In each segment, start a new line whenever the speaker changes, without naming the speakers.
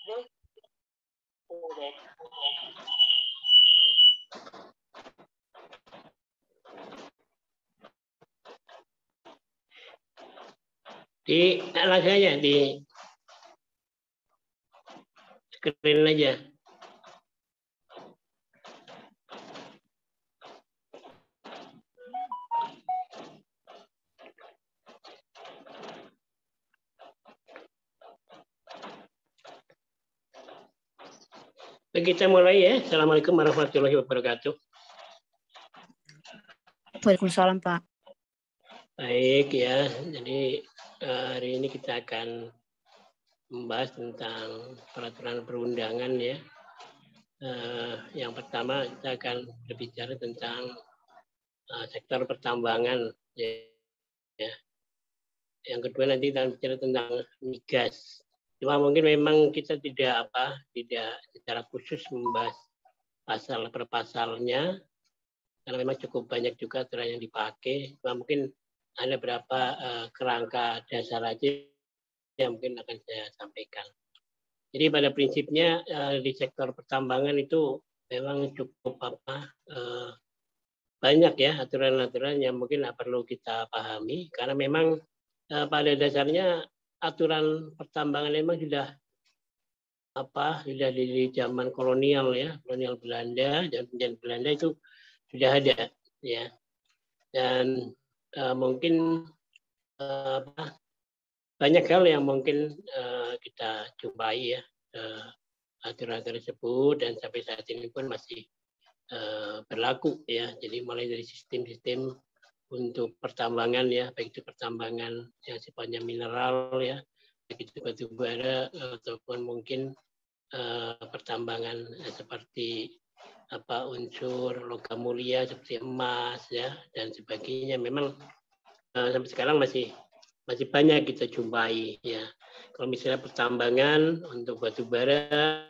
Di aja di screen aja. Kita mulai ya. Assalamualaikum warahmatullahi wabarakatuh.
Waalaikumsalam, Pak.
Baik ya, jadi hari ini kita akan membahas tentang peraturan perundangan ya. Yang pertama kita akan berbicara tentang sektor pertambangan ya. Yang kedua nanti kita bicara tentang migas. Cuma mungkin memang kita tidak secara khusus membahas pasal per pasalnya karena memang cukup banyak juga aturan yang dipakai. Cuma mungkin ada beberapa kerangka dasar aja yang mungkin akan saya sampaikan. Jadi pada prinsipnya di sektor pertambangan itu memang cukup banyak ya aturan-aturan yang mungkin perlu kita pahami karena memang pada dasarnya aturan pertambangan memang sudah di zaman kolonial ya, kolonial Belanda dan penjajah Belanda itu sudah ada ya. Dan mungkin banyak hal yang mungkin kita jumpai ya aturan tersebut dan sampai saat ini pun masih berlaku ya. Jadi mulai dari sistem-sistem untuk pertambangan ya, baik itu pertambangan yang sifatnya mineral ya, baik itu batu bara ataupun mungkin pertambangan seperti unsur logam mulia seperti emas ya dan sebagainya. Memang sampai sekarang masih banyak kita jumpai ya. Kalau misalnya pertambangan untuk batu bara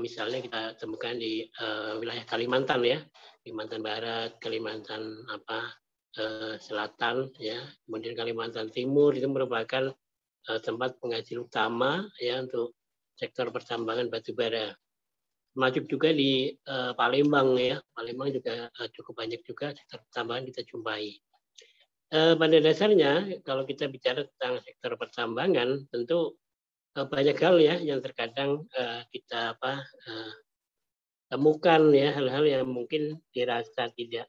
misalnya kita temukan di wilayah Kalimantan ya, Kalimantan Barat, Kalimantan Selatan ya, kemudian Kalimantan Timur itu merupakan tempat penghasil utama ya untuk sektor pertambangan batu bara. Termasuk juga di Palembang ya, Palembang juga cukup banyak juga sektor pertambangan kita jumpai. Pada dasarnya kalau kita bicara tentang sektor pertambangan tentu banyak hal ya yang terkadang kita temukan ya, hal-hal yang mungkin dirasa tidak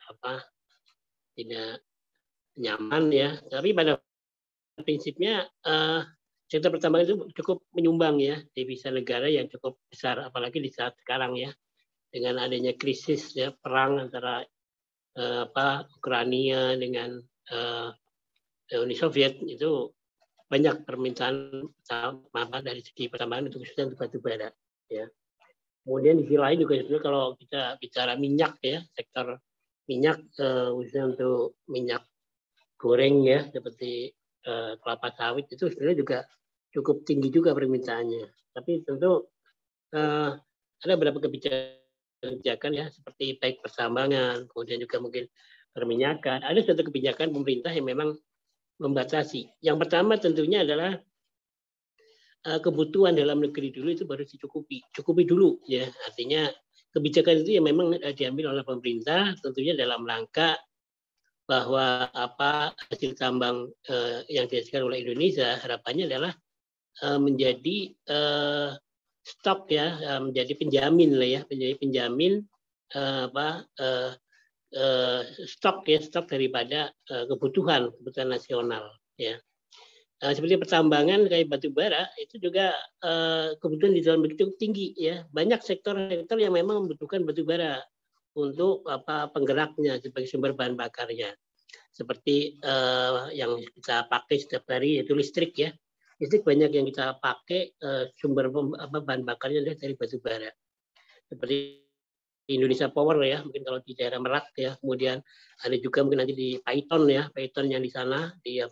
nyaman ya, tapi pada prinsipnya sektor pertambangan itu cukup menyumbang ya devisa negara yang cukup besar, apalagi di saat sekarang ya dengan adanya krisis ya, perang antara Ukraina dengan Uni Soviet, itu banyak permintaan dari segi pertambangan untuk khususnya untuk batu bara ya. Kemudian di sisi lain juga sebenarnya kalau kita bicara minyak ya, sektor minyak khususnya untuk minyak goreng ya seperti kelapa sawit itu sebenarnya juga cukup tinggi juga permintaannya. Tapi tentu ada beberapa kebijakan ya seperti baik pertambangan, kemudian juga mungkin perminyakan. Ada suatu kebijakan pemerintah yang memang membatasi. Yang pertama tentunya adalah kebutuhan dalam negeri dulu itu baru cukupi dulu ya. Artinya kebijakan itu yang memang diambil oleh pemerintah tentunya dalam rangka bahwa hasil tambang yang dihasilkan oleh Indonesia harapannya adalah menjadi stok ya, menjadi penjamin lah ya, menjadi penjamin stok daripada kebutuhan nasional ya. Seperti pertambangan kayak batu bara itu juga kebutuhan di dalam negeri cukup tinggi ya. Banyak sektor-sektor yang memang membutuhkan batu bara untuk penggeraknya sebagai sumber bahan bakarnya. Seperti yang kita pakai setiap hari yaitu listrik ya. Listrik banyak yang kita pakai sumber bahan bakarnya dari batu bara. Seperti Indonesia Power ya, mungkin kalau di daerah Merak ya. Kemudian ada juga mungkin nanti di Paiton ya, Paiton yang di sana di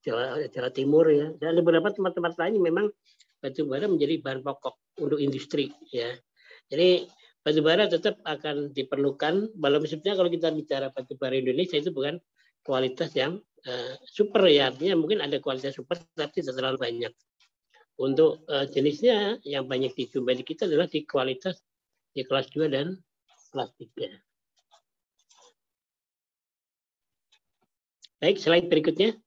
Jawa Timur ya, dan ada beberapa tempat-tempat lain memang batu bara menjadi bahan pokok untuk industri ya. Jadi batu bara tetap akan diperlukan, walaupun sebenarnya kalau kita bicara batu bara Indonesia itu bukan kualitas yang super ya, artinya mungkin ada kualitas super tapi tidak terlalu banyak. Untuk jenisnya yang banyak dijumpai di kita adalah di kualitas di kelas 2 dan kelas 3. Baik, slide berikutnya.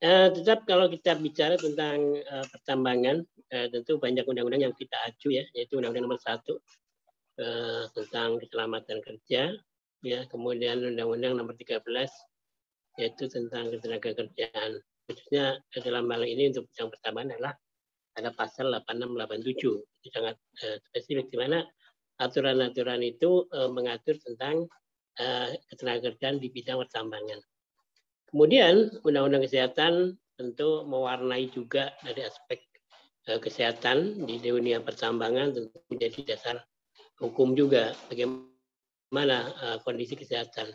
Tetap kalau kita bicara tentang pertambangan, tentu banyak undang-undang yang kita acu ya, yaitu Undang-Undang Nomor 1 tentang keselamatan kerja, ya, kemudian Undang-Undang Nomor 13 yaitu tentang ketenagakerjaan. Khususnya dalam hal ini untuk bidang pertambangan adalah ada pasal 8687. Itu sangat spesifik di mana aturan-aturan itu mengatur tentang ketenagakerjaan di bidang pertambangan. Kemudian Undang-Undang Kesehatan tentu mewarnai juga dari aspek kesehatan di dunia pertambangan, tentu menjadi dasar hukum juga bagaimana kondisi kesehatan.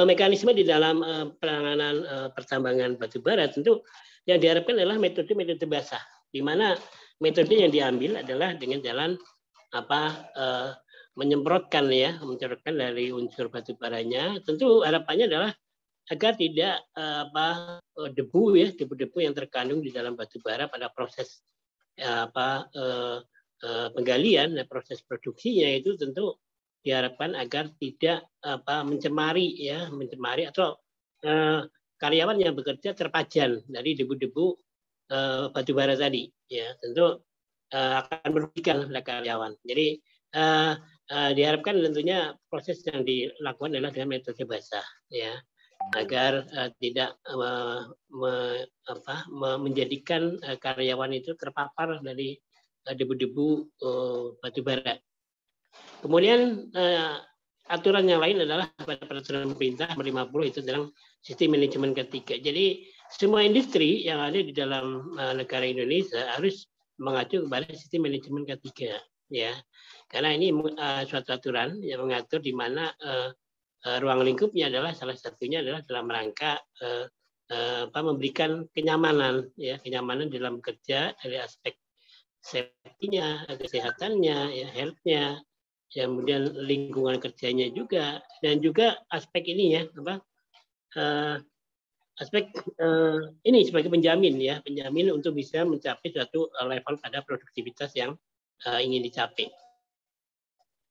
Mekanisme di dalam penanganan pertambangan batu bara tentu yang diharapkan adalah metode-metode basah, di mana metode yang diambil adalah dengan jalan menyemprotkan dari unsur batu baranya. Tentu harapannya adalah agar tidak debu-debu yang terkandung di dalam batu bara pada proses penggalian dan proses produksinya itu tentu diharapkan agar tidak mencemari atau karyawan yang bekerja terpajan dari debu-debu batu bara tadi, ya tentu akan merugikan karyawan. Jadi diharapkan tentunya proses yang dilakukan adalah dengan metode basah, ya, agar tidak menjadikan karyawan itu terpapar dari debu-debu batu bara. Kemudian aturan yang lain adalah pada peraturan pemerintah nomor 50 itu tentang sistem manajemen ketiga. Jadi semua industri yang ada di dalam negara Indonesia harus mengacu kepada sistem manajemen ketiga, ya, karena ini suatu aturan yang mengatur di mana ruang lingkupnya adalah salah satunya adalah dalam rangka memberikan kenyamanan, ya, kenyamanan dalam bekerja dari aspek safety-nya, kesehatannya, ya, health-nya, ya, kemudian lingkungan kerjanya juga, dan juga aspek ini ya aspek ini sebagai penjamin, ya, penjamin untuk bisa mencapai suatu level pada produktivitas yang ingin dicapai.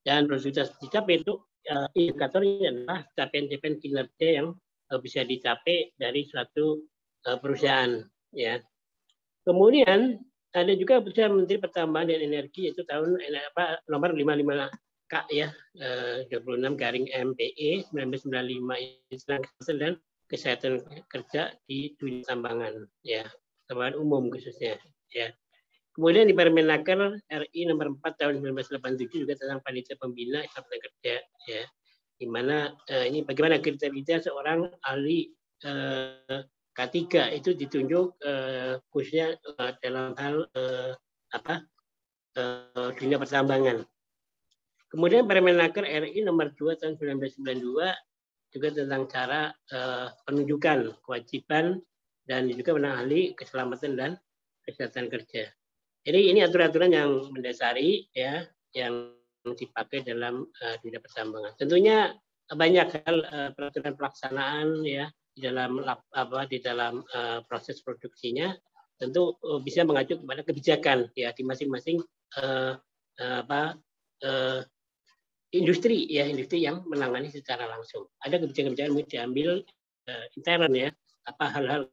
Dan produktivitas dicapai itu indikatornya adalah capaian-capaian kinerja yang bisa dicapai dari suatu perusahaan, ya. Kemudian ada juga Keputusan Menteri Pertambangan dan Energi yaitu tahun nomor 55K ya 26/MPE 1995 dan kesehatan kerja di dunia tambangan, ya, tambangan umum khususnya, ya. Kemudian di Permenaker RI nomor 4 tahun 1987 juga tentang panitia pembina keselamatan kerja, ya, di mana ini bagaimana kriteria seorang ahli K3 itu ditunjuk khususnya dalam hal dunia pertambangan. Kemudian Permenaker RI nomor 2 tahun 1992 juga tentang cara penunjukan kewajiban dan juga tentang ahli keselamatan dan kesehatan kerja. Jadi ini aturan-aturan yang mendasari, ya, yang dipakai dalam dunia pertambangan. Tentunya banyak hal peraturan pelaksanaan, ya, di dalam proses produksinya tentu bisa mengacu kepada kebijakan, ya, di masing-masing industri, ya, industri yang menangani secara langsung. Ada kebijakan-kebijakan yang diambil intern, ya, hal-hal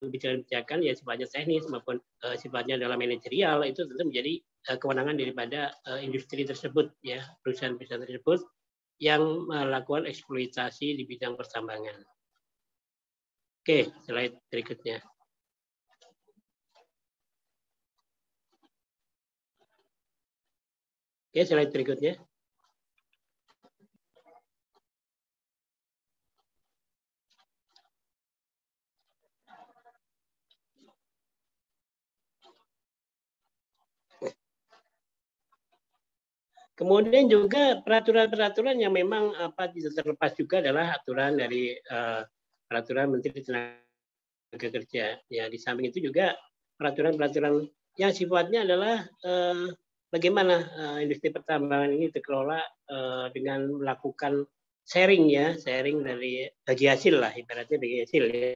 kebijakan-kebijakan ya sifatnya teknis maupun sifatnya dalam manajerial itu tentu menjadi kewenangan daripada industri tersebut, ya, perusahaan-perusahaan tersebut yang melakukan eksploitasi di bidang pertambangan. Oke, slide berikutnya. Oke, slide berikutnya. Kemudian juga peraturan-peraturan yang memang tidak terlepas juga adalah aturan dari peraturan Menteri Tenaga Kerja. Ya, di samping itu juga peraturan-peraturan yang sifatnya adalah bagaimana industri pertambangan ini dikelola dengan melakukan sharing dari bagi hasil lah, ibaratnya bagi hasil ya.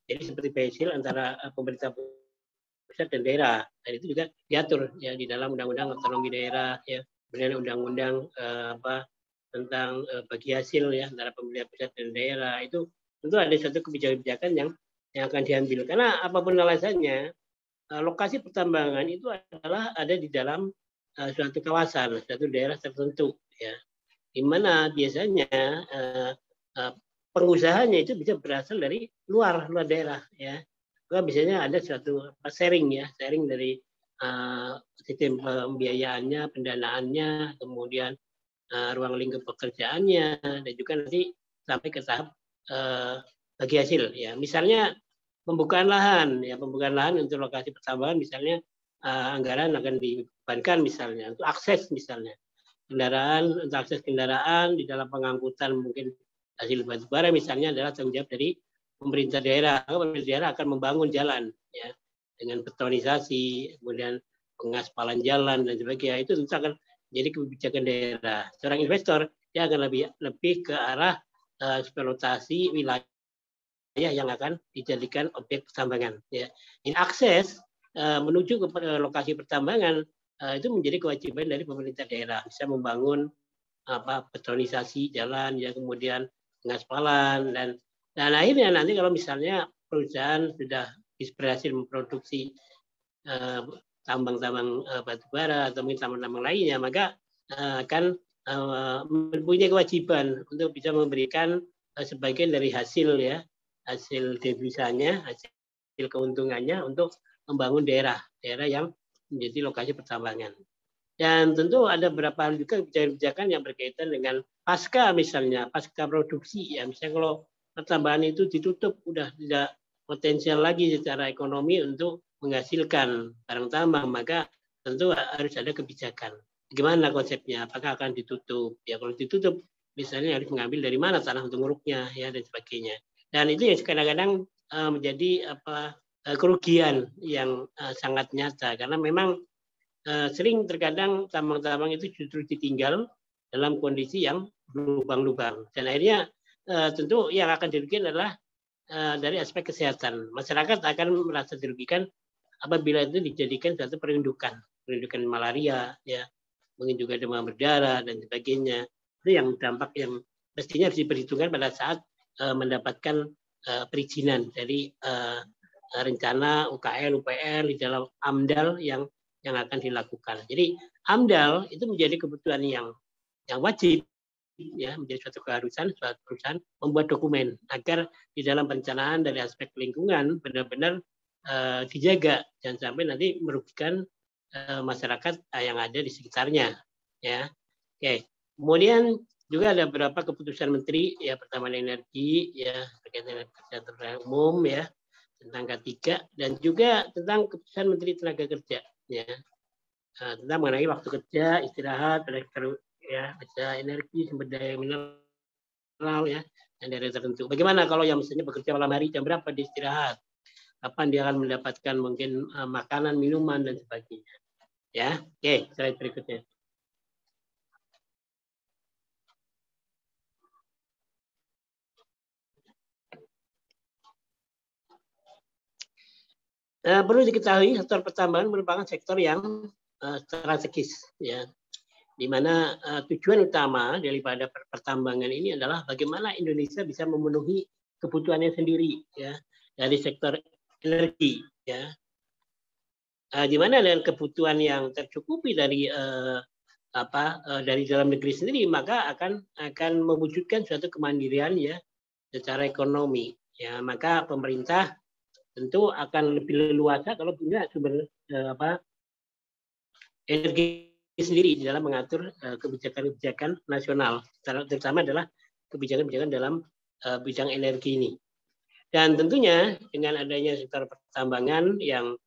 Jadi seperti bagi hasil antara pemerintah pusat dan daerah. Dan itu juga diatur ya di dalam Undang-Undang Otonomi Daerah ya, kemudian Undang-Undang tentang bagi hasil ya antara pemerintah pusat dan daerah. Itu tentu ada satu kebijakan-kebijakan yang akan diambil, karena apapun alasannya lokasi pertambangan itu adalah ada di dalam suatu kawasan, suatu daerah tertentu ya, di mana biasanya pengusahanya itu bisa berasal dari luar daerah ya. Biasanya ada suatu sharing dari sistem pembiayaannya, pendanaannya, kemudian ruang lingkup pekerjaannya, dan juga nanti sampai ke tahap bagi hasil ya. Misalnya pembukaan lahan untuk lokasi pertambangan, misalnya anggaran akan dibebankan misalnya untuk akses misalnya untuk akses kendaraan di dalam pengangkutan mungkin hasil batu bara misalnya adalah tanggung jawab dari pemerintah daerah. Pemerintah daerah akan membangun jalan ya dengan betonisasi, kemudian pengaspalan jalan dan sebagainya. Itu tentu akan jadi kebijakan daerah. Seorang investor dia akan lebih ke arah eksploitasi wilayah yang akan dijadikan objek pertambangan. Ya. Ini akses menuju ke lokasi pertambangan itu menjadi kewajiban dari pemerintah daerah, bisa membangun betonisasi jalan ya, kemudian pengaspalan dan akhirnya nanti kalau misalnya perusahaan sudah berhasil memproduksi tambang-tambang batu bara atau tambang-tambang lainnya, maka akan mempunyai kewajiban untuk bisa memberikan sebagian dari hasil ya, hasil devisanya, hasil keuntungannya untuk membangun daerah yang menjadi lokasi pertambangan. Dan tentu ada beberapa hal juga kebijakan yang berkaitan dengan pasca produksi ya. Misalnya kalau pertambangan itu ditutup, udah tidak potensial lagi secara ekonomi untuk menghasilkan barang tambang, maka tentu harus ada kebijakan. Gimana konsepnya? Apakah akan ditutup? Ya kalau ditutup, misalnya harus mengambil dari mana tanah untuk nguruknya ya dan sebagainya. Dan itu yang kadang-kadang menjadi kerugian yang sangat nyata, karena memang sering terkadang tambang-tambang itu justru ditinggal dalam kondisi yang lubang-lubang, dan akhirnya tentu yang akan dirugikan adalah dari aspek kesehatan. Masyarakat akan merasa dirugikan apabila itu dijadikan satu perindukan malaria ya, mungkin juga demam berdarah dan sebagainya. Itu yang dampak yang mestinya harus diperhitungkan pada saat mendapatkan perizinan dari rencana UKL, UPL di dalam AMDAL yang akan dilakukan. Jadi AMDAL itu menjadi kebutuhan yang wajib ya, menjadi suatu keharusan suatu perusahaan membuat dokumen agar di dalam perencanaan dari aspek lingkungan benar-benar dijaga, jangan sampai nanti merugikan masyarakat yang ada di sekitarnya ya. Oke. Kemudian juga ada beberapa keputusan menteri ya, pertambangan energi ya, berkaitan dengan kerja umum ya, tentang K3, dan juga tentang keputusan Menteri Tenaga Kerja ya, tentang mengenai waktu kerja, istirahat, ya, kerja energi, sumber daya mineral ya, dan daerah tertentu. Bagaimana kalau yang misalnya bekerja malam hari, jam berapa dia istirahat? Kapan dia akan mendapatkan mungkin makanan, minuman dan sebagainya. Ya, oke, slide berikutnya. Perlu diketahui sektor pertambangan merupakan sektor yang strategis ya, di mana tujuan utama daripada pertambangan ini adalah bagaimana Indonesia bisa memenuhi kebutuhannya sendiri ya dari sektor energi ya, di mana dengan kebutuhan yang tercukupi dari dari dalam negeri sendiri, maka akan mewujudkan suatu kemandirian ya secara ekonomi ya. Maka pemerintah tentu akan lebih leluasa kalau punya sumber energi sendiri di dalam mengatur kebijakan-kebijakan nasional, terutama adalah kebijakan-kebijakan dalam bidang energi ini. Dan tentunya dengan adanya sektor pertambangan yang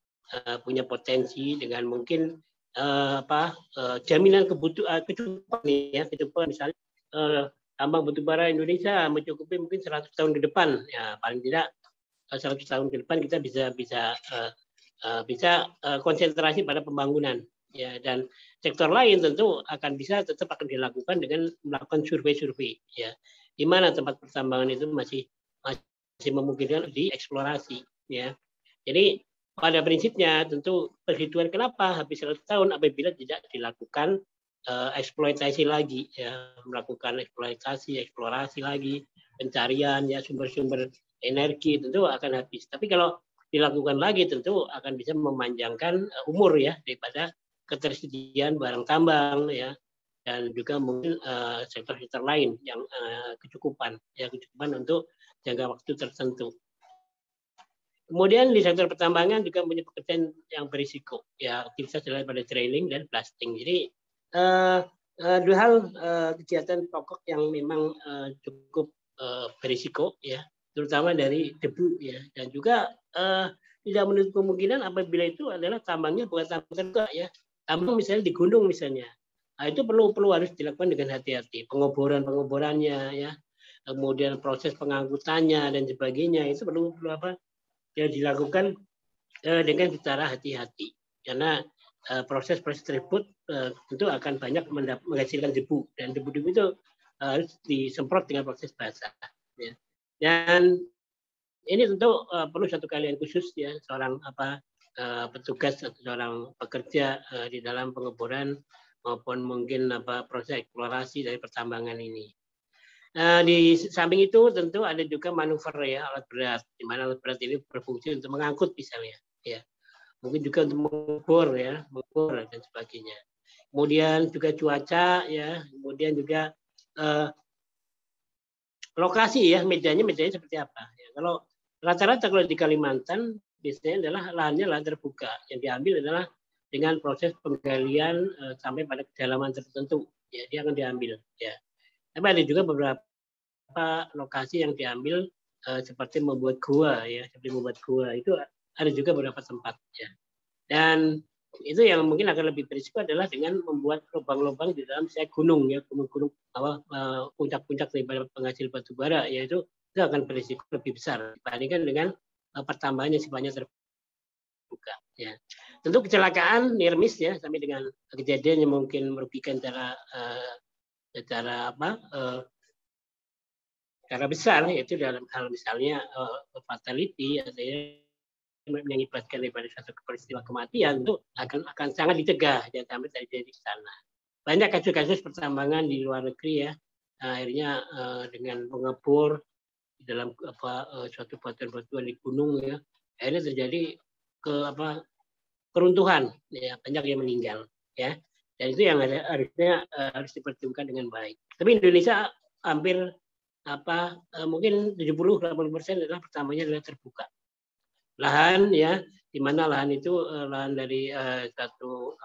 punya potensi dengan mungkin jaminan kecukupan ya, kecukupan misalnya tambang batubara Indonesia mencukupi mungkin 100 tahun ke depan, ya paling tidak 100 tahun ke depan kita bisa konsentrasi pada pembangunan, ya, dan sektor lain tentu akan tetap dilakukan dengan melakukan survei-survei, ya, di mana tempat pertambangan itu masih memungkinkan dieksplorasi, ya. Jadi pada prinsipnya tentu perhitungan kenapa habis 100 tahun apabila tidak dilakukan eksploitasi lagi, ya, melakukan eksplorasi lagi, pencarian ya sumber-sumber energi tentu akan habis. Tapi kalau dilakukan lagi tentu akan bisa memanjangkan umur ya daripada ketersediaan barang tambang ya, dan juga mungkin sektor-sektor lain yang kecukupan untuk jangka waktu tertentu. Kemudian di sektor pertambangan juga punya pekerjaan yang berisiko, ya, aktivitas daripada drilling dan blasting. Jadi dua hal kegiatan pokok yang memang cukup berisiko, ya, terutama dari debu, ya, dan juga tidak menutup kemungkinan apabila itu adalah tambangnya bukan tambang terbuka, ya, tambang misalnya di gunung misalnya, nah, itu perlu harus dilakukan dengan hati-hati, pengoborannya, ya, kemudian proses pengangkutannya dan sebagainya itu perlu dilakukan dengan secara hati-hati, karena proses tersebut tentu akan banyak menghasilkan debu, dan debu-debu itu harus disemprot dengan proses basah, ya. Dan ini tentu perlu satu keahlian khusus, ya, seorang petugas atau seorang pekerja di dalam pengeboran maupun mungkin proses eksplorasi dari pertambangan ini. Di samping itu tentu ada juga manuver, ya, alat berat, di mana alat berat ini berfungsi untuk mengangkut misalnya, ya, mungkin juga untuk mengukur dan sebagainya. Kemudian juga cuaca, ya, kemudian juga lokasi, ya, medannya seperti apa. Ya, kalau rata-rata kalau di Kalimantan biasanya adalah lahan terbuka, yang diambil adalah dengan proses penggalian sampai pada kedalaman tertentu, ya, dia akan diambil, ya. Tapi ada juga beberapa lokasi yang diambil seperti membuat gua, ya, itu ada juga beberapa tempat, ya. Dan itu yang mungkin akan lebih berisiko adalah dengan membuat lubang-lubang di dalam gunung, ya, gunung-gunung puncak-puncak daripada penghasil batu bara, yaitu itu akan berisiko lebih besar dibandingkan dengan pertambangan yang sifatnya terbuka, ya. Tentu kecelakaan near miss, ya, sampai dengan kejadian yang mungkin merugikan secara besar, yaitu dalam hal misalnya fatality atau mengakibatkan daripada suatu peristiwa kematian, itu akan sangat dicegah jangan sampai terjadi di sana. Banyak kasus-kasus pertambangan di luar negeri, ya, akhirnya dengan mengebor di dalam suatu batuan-batuan di gunung, ya, akhirnya terjadi keruntuhan, ya, banyak yang meninggal, ya, dan itu yang harusnya harus diperhitungkan dengan baik. Tapi Indonesia hampir mungkin 70-80% adalah pertamanya adalah terbuka lahan, ya, di mana lahan itu lahan dari satu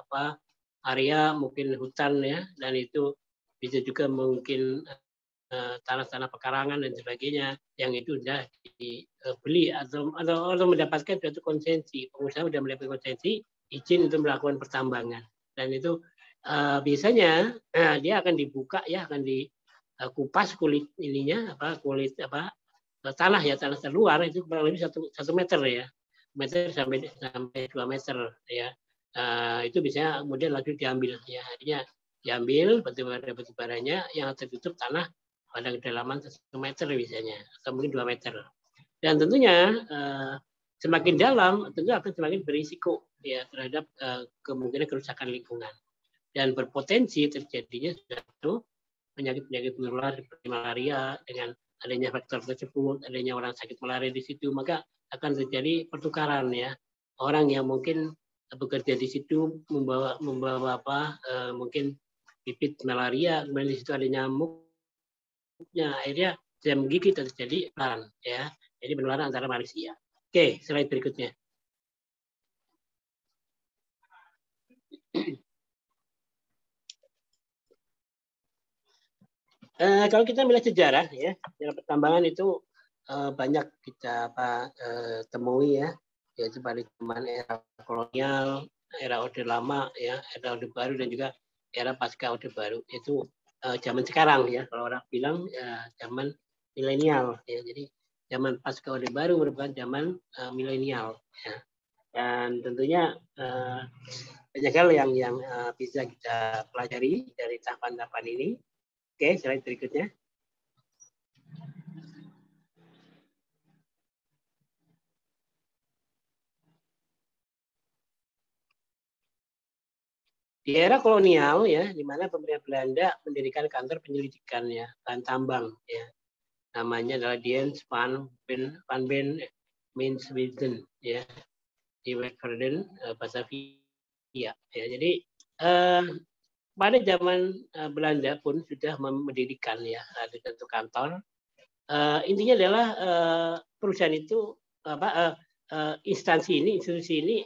area mungkin hutan, ya, dan itu bisa juga mungkin tanah-tanah pekarangan dan sebagainya yang itu sudah dibeli atau mendapatkan suatu konsensi, pengusaha sudah mendapatkan konsensi izin untuk melakukan pertambangan, dan itu biasanya dia akan dibuka, ya, akan dikupas kulit ininya, kulit tanah, ya, tanah terluar itu kurang lebih 1 meter, ya, sampai 2 meter, ya. Itu bisa kemudian lanjut diambil, ya, artinya diambil batu-baranya yang tertutup tanah pada kedalaman 1 meter biasanya, atau mungkin 2 meter. Dan tentunya semakin dalam tentu akan semakin berisiko, ya, terhadap kemungkinan kerusakan lingkungan dan berpotensi terjadinya suatu penyakit-penyakit menular seperti malaria. Dengan adanya faktor tersebut, adanya orang sakit malaria di situ, maka akan terjadi pertukaran, ya, orang yang mungkin bekerja di situ membawa mungkin bibit malaria, kemudian di situ ada nyamuknya, akhirnya bisa menggigit dan terjadi penularan, ya, jadi penularan antara manusia. Oke, slide berikutnya. Kalau kita melihat sejarah, ya, sejarah pertambangan itu banyak kita temui, ya, yaitu pada zaman era kolonial, era Orde Lama, ya, era Orde Baru, dan juga era pasca Orde Baru. Itu zaman sekarang, ya, kalau orang bilang zaman milenial, ya. Jadi zaman pasca Orde Baru merupakan zaman milenial, ya. Dan tentunya banyak hal yang bisa kita pelajari dari tahapan-tahapan ini. Oke, slide berikutnya. Di era kolonial, ya, di mana pemerintah Belanda mendirikan kantor penyelidikan, ya, bahan tambang, ya, namanya adalah Dienst van Ben Menswesen, ya, di Westverden, Batavia, ya. Jadi pada zaman Belanda pun sudah mendirikan, ya, ada satu kantor. Intinya adalah perusahaan itu institusi ini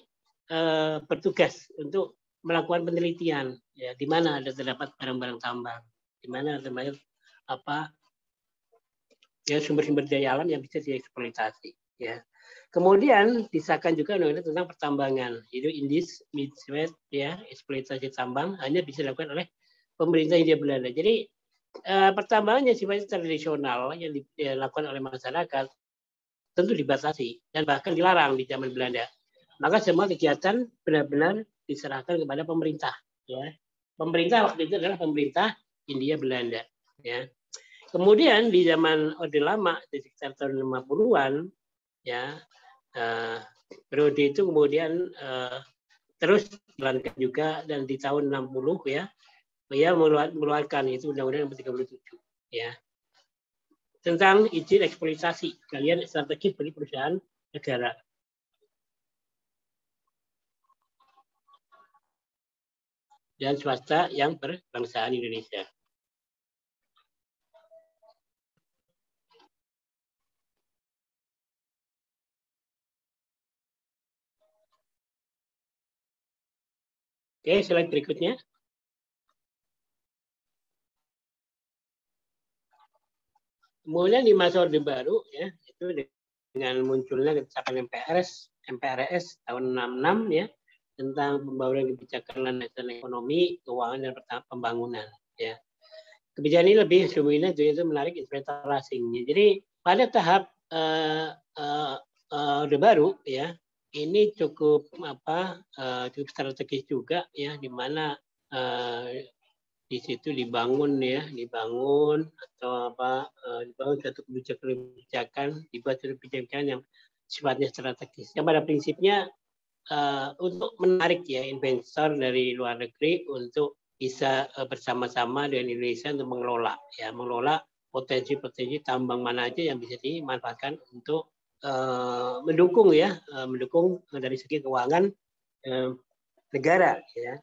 bertugas untuk melakukan penelitian, ya, di mana ada terdapat barang-barang tambang, di mana terdapat ya, sumber-sumber daya alam yang bisa dieksploitasi, ya. Kemudian disahkan juga undang-undang tentang pertambangan, yaitu Indis Midswest, ya, eksploitasi tambang hanya bisa dilakukan oleh pemerintah Hindia Belanda. Jadi pertambangan yang sifatnya tradisional yang dilakukan oleh masyarakat tentu dibatasi dan bahkan dilarang di zaman Belanda. Maka semua kegiatan benar-benar diserahkan kepada pemerintah, ya. Pemerintah waktu itu adalah pemerintah Hindia Belanda, ya. Kemudian di zaman Orde Lama di sekitar tahun 50-an, ya, periode itu kemudian terus dilanjutkan juga, dan di tahun 60, ya, dia mengeluarkan itu Undang-Undang Nomor 37, ya, tentang izin eksploitasi galian strategis bagi perusahaan negara. Dan swasta yang berbangsaan Indonesia. Oke, slide berikutnya. Kemudian di masa Orde Baru, ya, itu dengan munculnya kebijakan MPRS tahun 66, ya, tentang pembangunan kebijakan landasan ekonomi, keuangan, dan pembangunan, ya. Kebijakan ini lebih dominan itu menarik investor asing. Jadi pada tahap Orde Baru, ya, ini cukup cukup strategis juga, ya, di mana di situ dibangun atau dibangun satu kebijakan, dibuat satu kebijakan yang sifatnya strategis. Yang pada prinsipnya untuk menarik, ya, investor dari luar negeri untuk bisa bersama-sama dengan Indonesia untuk mengelola potensi-potensi tambang mana aja yang bisa dimanfaatkan untuk mendukung dari segi keuangan negara, ya.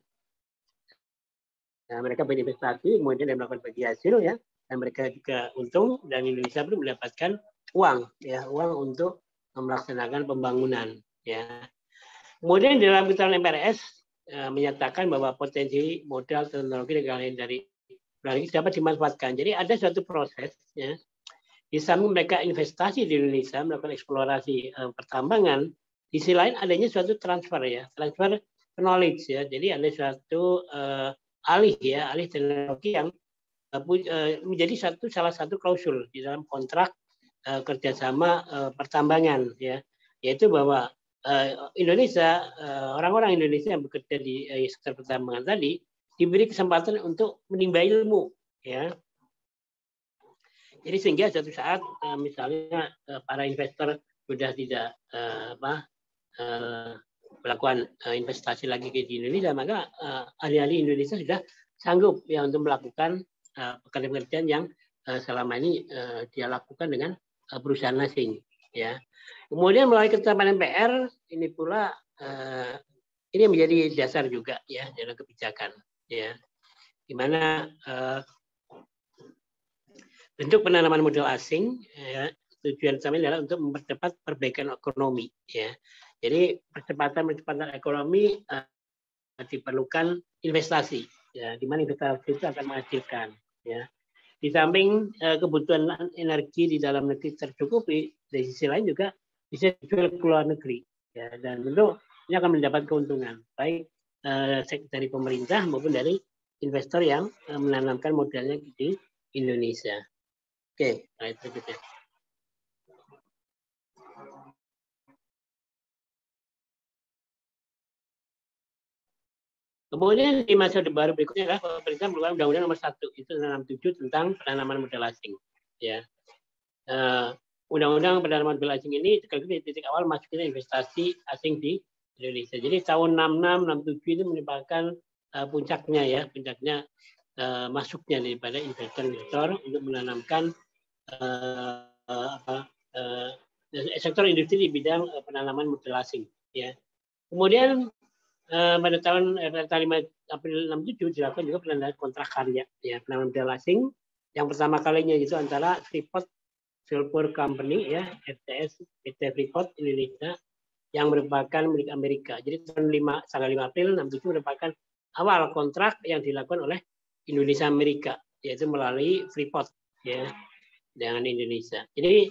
Nah, mereka berinvestasi, kemudian melakukan bagi hasil, ya, dan mereka juga untung, dan Indonesia pun mendapatkan uang untuk melaksanakan pembangunan, ya. Kemudian dalam ketentuan MPRS menyatakan bahwa potensi modal teknologi dari dapat dimanfaatkan. Jadi ada suatu proses, ya, di samping mereka investasi di Indonesia melakukan eksplorasi pertambangan, di sisi lain adanya suatu transfer knowledge, ya. Jadi ada suatu alih teknologi yang menjadi salah satu klausul di dalam kontrak kerjasama pertambangan, ya, yaitu bahwa Indonesia, orang-orang Indonesia yang bekerja di sektor pertambangan tadi diberi kesempatan untuk menimba ilmu, ya. Jadi sehingga suatu saat misalnya para investor sudah tidak melakukan investasi lagi di Indonesia, maka ahli-ahli Indonesia sudah sanggup, ya, untuk melakukan pekerjaan yang selama ini dia lakukan dengan perusahaan asing, ya. Kemudian melalui ketetapan MPR ini pula ini menjadi dasar juga, ya, dalam kebijakan, ya, di mana bentuk penanaman modal asing, ya, tujuan utamanya adalah untuk mempercepat perbaikan ekonomi, ya. Jadi percepatan ekonomi diperlukan investasi, ya, di mana investasi itu akan menghasilkan, ya. Di samping kebutuhan energi di dalam negeri tercukupi, di sisi lain juga bisa dijual ke luar negeri, ya, dan tentu ini akan mendapat keuntungan baik dari pemerintah maupun dari investor yang menanamkan modalnya di Indonesia. Oke, slide berikutnya. Kemudian di masa Orde Baru berikutnya adalah pemerintah mengeluarkan Undang-Undang Nomor 1 itu 67 tentang penanaman modal asing. Ya, Undang-Undang penanaman modal asing ini sekaligus di titik awal masuknya investasi asing di Indonesia. Jadi tahun 66, 67 itu merupakan puncaknya ya, masuknya daripada investor-investor untuk menanamkan sektor industri di bidang penanaman modal asing. Ya, kemudian pada tahun April 67 dilakukan juga penandatanganan kontrak karya ya penanaman modal asing yang pertama kalinya itu antara Freeport Sulphur Company ya FTS PT Freeport Indonesia yang merupakan milik Amerika. Jadi tanggal 5 April 67 merupakan awal kontrak yang dilakukan oleh Indonesia Amerika yaitu melalui Freeport ya dengan Indonesia. Jadi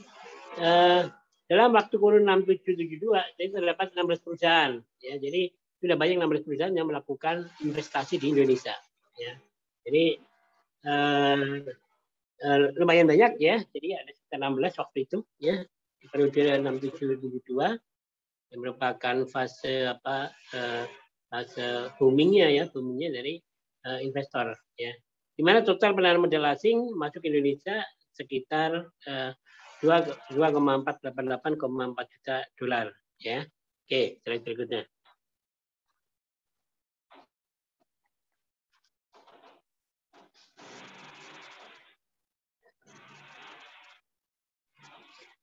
dalam waktu kurun 67-72 jadi terdapat 16 perusahaan ya. Jadi sudah banyak 16 perusahaan yang melakukan investasi di Indonesia. Ya. Jadi lumayan banyak ya. Jadi ada sekitar 16 waktu itu ya di periode 67-72 yang merupakan fase fase boomingnya dari investor ya. Di mana total penanaman modal asing masuk Indonesia sekitar 2,488,4 juta dolar ya. Oke, slide berikutnya.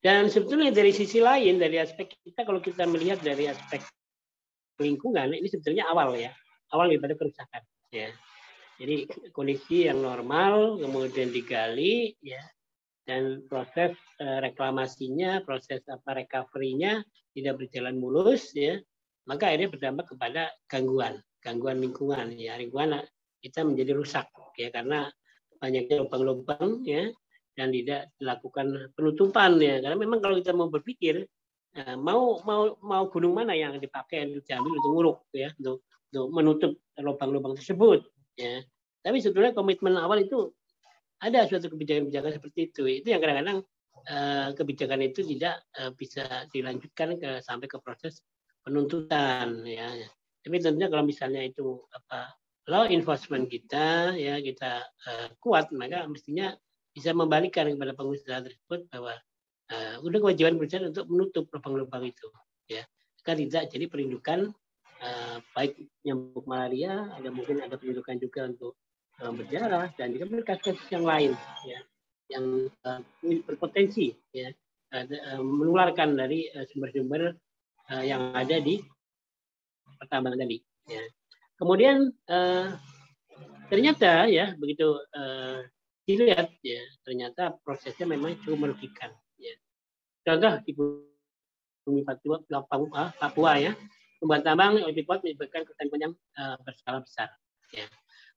Dan sebetulnya dari sisi lain, dari aspek kita, kalau kita melihat dari aspek lingkungan, ini sebetulnya awal daripada kerusakan. Ya. Jadi kondisi yang normal, kemudian digali, ya, dan proses reklamasinya, proses recovery-nya tidak berjalan mulus, ya, maka akhirnya berdampak kepada gangguan lingkungan, ya, lingkungan kita menjadi rusak, ya, karena banyaknya lubang-lubang, ya, dan tidak dilakukan penutupan ya karena memang kalau kita mau berpikir mau gunung mana yang dipakai untuk diambil untuk nguruk ya untuk menutup lubang-lubang tersebut ya tapi sebetulnya komitmen awal itu ada suatu kebijakan-kebijakan seperti itu yang kadang-kadang kebijakan itu tidak bisa dilanjutkan sampai ke proses penuntutan ya tapi tentunya kalau misalnya itu law enforcement kita ya kita kuat maka mestinya bisa membalikan kepada pengusaha tersebut bahwa udah kewajiban perusahaan untuk menutup lubang-lubang itu ya agar tidak jadi perindukan baik nyamuk malaria mungkin ada perindukan juga untuk berjarah dan juga kasus yang lain ya yang berpotensi ya menularkan dari sumber-sumber yang ada di pertambangan tadi ya kemudian ternyata ya begitu dilihat ya ternyata prosesnya memang cukup merugikan ya. Contoh di bumi Papua ya pembuat tambang Freeport menyebabkan kerusakan yang berskala besar ya.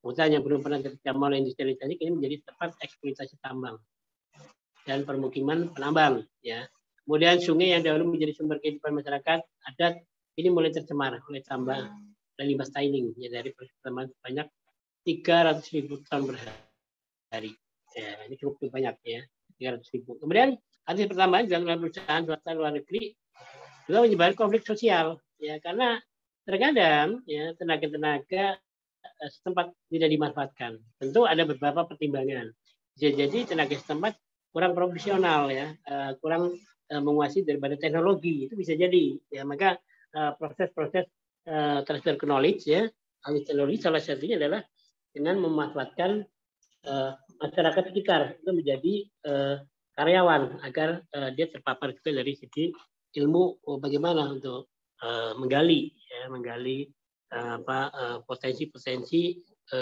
Hutan yang belum pernah terjamah oleh industrialisasi kini menjadi tempat eksploitasi tambang dan permukiman penambang ya. Kemudian sungai yang dahulu menjadi sumber kehidupan masyarakat adat ini mulai tercemar oleh tambang dan limbah tiling ya dari pertambangan sebanyak 300.000 ton per hari. Ya, ini cukup banyak ya, 300.000. Kemudian hasil pertambahan dalam perusahaan swasta luar negeri juga menyebabkan konflik sosial, ya karena terkadang ya tenaga-tenaga setempat tidak dimanfaatkan. Tentu ada beberapa pertimbangan. Bisa jadi tenaga setempat kurang profesional ya, kurang menguasai daripada teknologi itu bisa jadi. Ya maka proses-proses transfer knowledge ya, alih teknologi salah satunya adalah dengan memanfaatkan masyarakat sekitar itu menjadi karyawan agar dia terpapar juga dari segi ilmu bagaimana untuk menggali potensi-potensi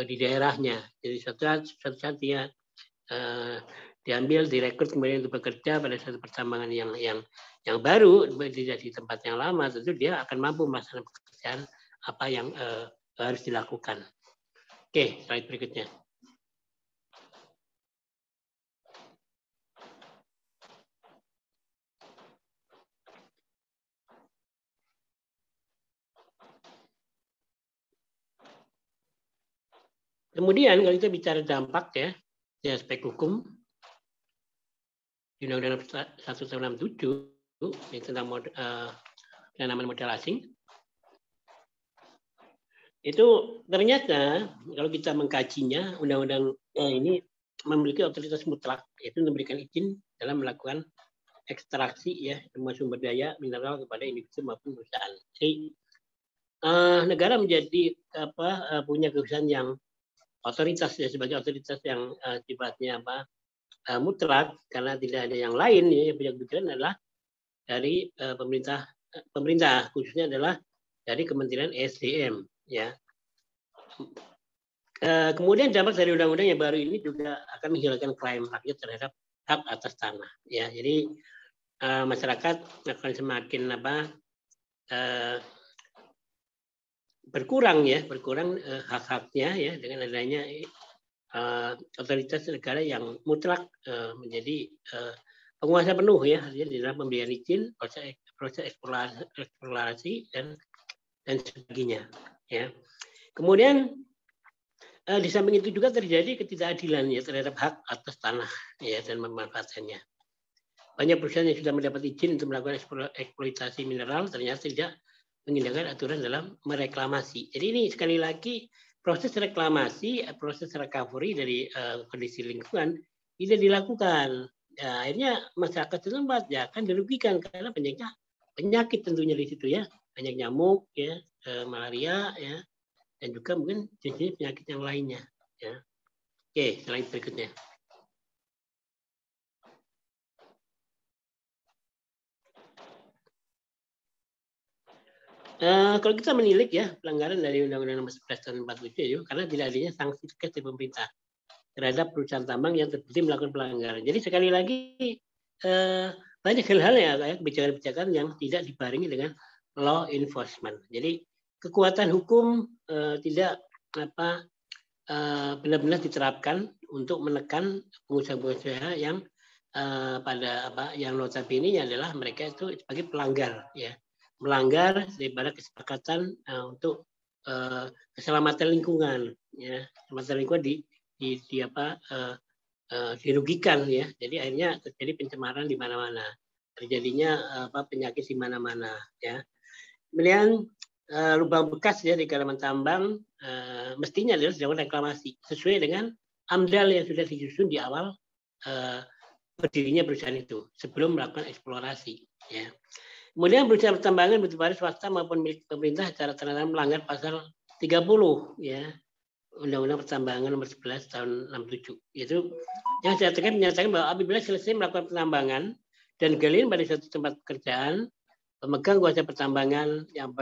di daerahnya. Jadi suatu saat dia diambil, direkrut kemudian untuk bekerja pada suatu pertambangan yang baru tidak di tempat yang lama, tentu dia akan mampu melaksanakan pekerjaan apa yang harus dilakukan. Oke, slide berikutnya. Kemudian kalau kita bicara dampak ya, di aspek hukum, di Undang-Undang 1 tahun 67 tentang penanaman modal asing, itu ternyata kalau kita mengkajinya, undang-undang ini memiliki otoritas mutlak, yaitu memberikan izin dalam melakukan ekstraksi ya semua sumber daya mineral kepada individu maupun perusahaan. Jadi negara menjadi punya keputusan yang otoritas ya, sebagai otoritas yang sifatnya mutlak, karena tidak ada yang lain ya, yang punya kebijakan adalah dari pemerintah khususnya adalah dari Kementerian SDM ya. Kemudian dampak dari undang-undang yang baru ini juga akan menghilangkan klaim rakyat terhadap hak atas tanah ya. Jadi masyarakat akan semakin berkurang hak-haknya ya dengan adanya otoritas negara yang mutlak menjadi penguasa penuh ya, artinya di dalam pemberian izin, proses eksplorasi dan sebagainya ya. Kemudian di samping itu juga terjadi ketidakadilan ya terhadap hak atas tanah ya dan memanfaatkannya. Banyak perusahaan yang sudah mendapat izin untuk melakukan eksploitasi mineral ternyata tidak mengindahkan aturan dalam mereklamasi. Jadi ini sekali lagi proses reklamasi, proses recovery dari kondisi lingkungan tidak dilakukan. Ya, akhirnya masyarakat setempat ya akan dirugikan karena penyakit tentunya di situ ya, banyak nyamuk ya, malaria ya, dan juga mungkin jenis penyakit yang lainnya ya. Oke, slide berikutnya. Kalau kita menilik ya pelanggaran dari Undang-Undang Nomor 11 Tahun 47 ya, karena tidak adanya sanksi tegas dari pemerintah terhadap perusahaan tambang yang terbukti melakukan pelanggaran. Jadi sekali lagi banyak hal-hal ya kayak kebijakan-kebijakan yang tidak dibarengi dengan law enforcement. Jadi kekuatan hukum tidak benar-benar diterapkan untuk menekan pengusaha-pengusaha yang yang notabene adalah mereka itu sebagai pelanggar ya. Melanggar daripada kesepakatan untuk keselamatan lingkungan ya, keselamatan lingkungan dirugikan ya, jadi akhirnya terjadi pencemaran di mana-mana, terjadinya penyakit di mana-mana ya. Kemudian lubang bekas ya di kedalaman tambang mestinya adalah dilakukan reklamasi sesuai dengan AMDAL yang sudah disusun di awal berdirinya perusahaan itu sebelum melakukan eksplorasi ya. Kemudian perusahaan pertambangan baik swasta maupun milik pemerintah secara terang melanggar pasal 30 ya Undang-Undang Pertambangan Nomor 11 Tahun 67. Itu yang saya menyatakan bahwa apabila selesai melakukan penambangan dan galian pada suatu tempat pekerjaan, pemegang kuasa pertambangan yang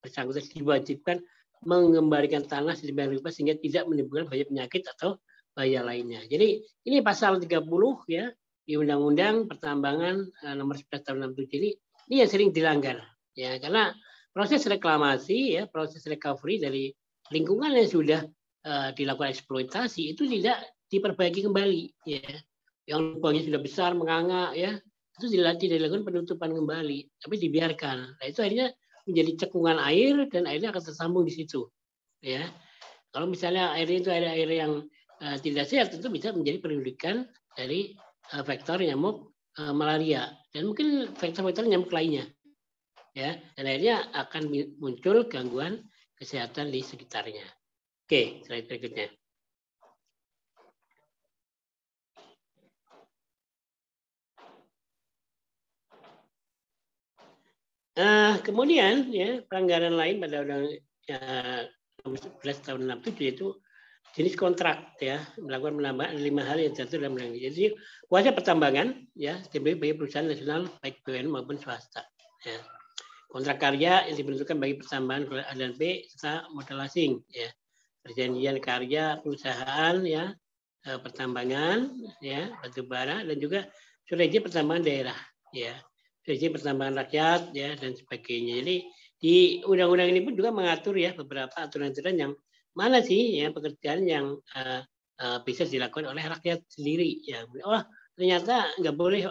bersangkutan diwajibkan mengembalikan tanah sedemikian rupa sehingga tidak menimbulkan bahaya penyakit atau bahaya lainnya. Jadi ini pasal 30 ya di Undang-Undang Pertambangan Nomor 11 Tahun 67 ini yang sering dilanggar ya, karena proses reklamasi ya, proses recovery dari lingkungan yang sudah dilakukan eksploitasi itu tidak diperbaiki kembali ya, yang lubangnya sudah besar menganga ya, itu tidak dilakukan penutupan kembali tapi dibiarkan. Nah itu akhirnya menjadi cekungan air dan airnya akan tersambung di situ ya. Kalau misalnya air itu ada air yang tidak sehat, tentu bisa menjadi pendidikan dari faktor nyamuk malaria dan mungkin faktor-faktor nyamuk lainnya ya, dan akhirnya akan muncul gangguan kesehatan di sekitarnya. Oke, slide berikutnya. Kemudian ya pelanggaran lain pada Undang-Undang Nomor 11 Tahun 67 yaitu jenis kontrak ya, melakukan menambah 5 hal yang jatuh dalam undang. Jadi kuasa pertambangan ya bagi perusahaan nasional baik BUMN maupun swasta ya. Kontrak karya yang dibentukkan bagi pertambangan A dan B serta modal asing ya. Perjanjian karya perusahaan ya, pertambangan ya, batu bara dan juga surat izin pertambangan daerah ya. Surat izin pertambangan rakyat ya dan sebagainya. Jadi di undang-undang ini pun juga mengatur ya beberapa aturan-aturan yang mana sih ya pekerjaan yang bisa dilakukan oleh rakyat sendiri ya. Oh ternyata nggak boleh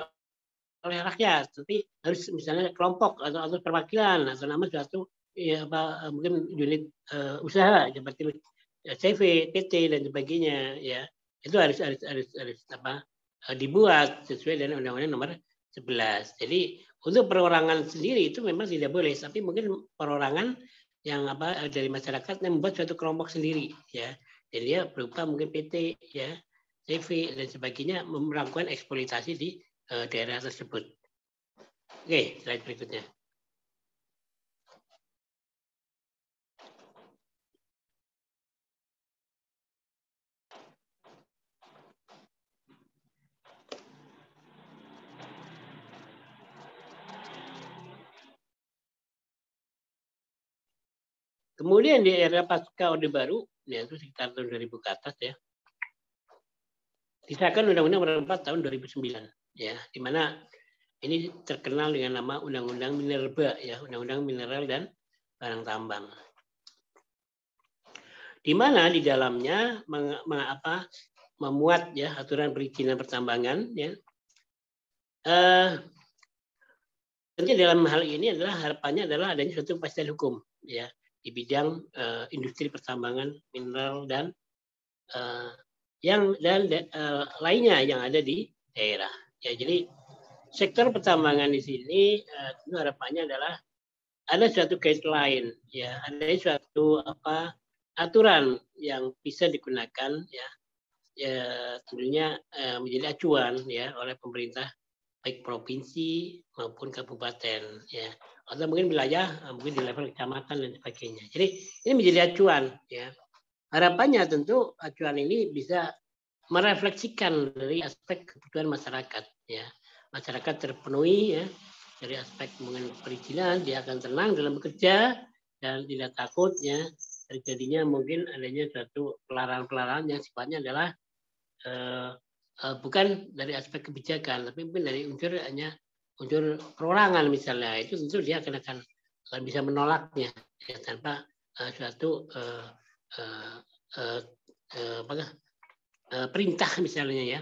oleh rakyat, tapi harus misalnya kelompok atau perwakilan atau nama suatu ya mungkin unit usaha seperti CV, PT dan sebagainya ya. Itu harus dibuat sesuai dengan Undang-Undang Nomor 11. Jadi untuk perorangan sendiri itu memang tidak boleh, tapi mungkin perorangan yang dari masyarakat yang membuat suatu kelompok sendiri ya. Jadi dia berupa mungkin PT ya, CV dan sebagainya melakukan eksploitasi di daerah tersebut. Oke, slide berikutnya. Kemudian di era pasca Orde Baru, ya itu sekitar tahun 2000 ke atas ya, disahkan Undang-Undang Nomor 4 tahun 2009, ya, di mana ini terkenal dengan nama Undang-Undang Minerba, ya, Undang-Undang Mineral dan Barang Tambang. Di mana di dalamnya memuat ya aturan perizinan pertambangan, ya. Tentu dalam hal ini adalah harapannya adalah adanya suatu kepastian hukum, ya, di bidang industri pertambangan mineral dan lainnya yang ada di daerah. Ya, jadi sektor pertambangan di sini tentu harapannya adalah ada suatu guideline, ya, ada suatu aturan yang bisa digunakan, ya, tentunya menjadi acuan ya oleh pemerintah baik provinsi maupun kabupaten, ya, atau mungkin wilayah mungkin di level kecamatan dan sebagainya. Jadi ini menjadi acuan, ya. Harapannya tentu acuan ini bisa merefleksikan dari aspek kebutuhan masyarakat, ya. Masyarakat terpenuhi ya dari aspek mungkin perizinan, dia akan tenang dalam bekerja dan tidak takut ya terjadinya mungkin adanya suatu pelarangan-pelarangan yang sifatnya adalah bukan dari aspek kebijakan, tapi mungkin dari unsur perorangan misalnya, itu tentu dia akan bisa menolaknya ya, tanpa suatu perintah misalnya ya,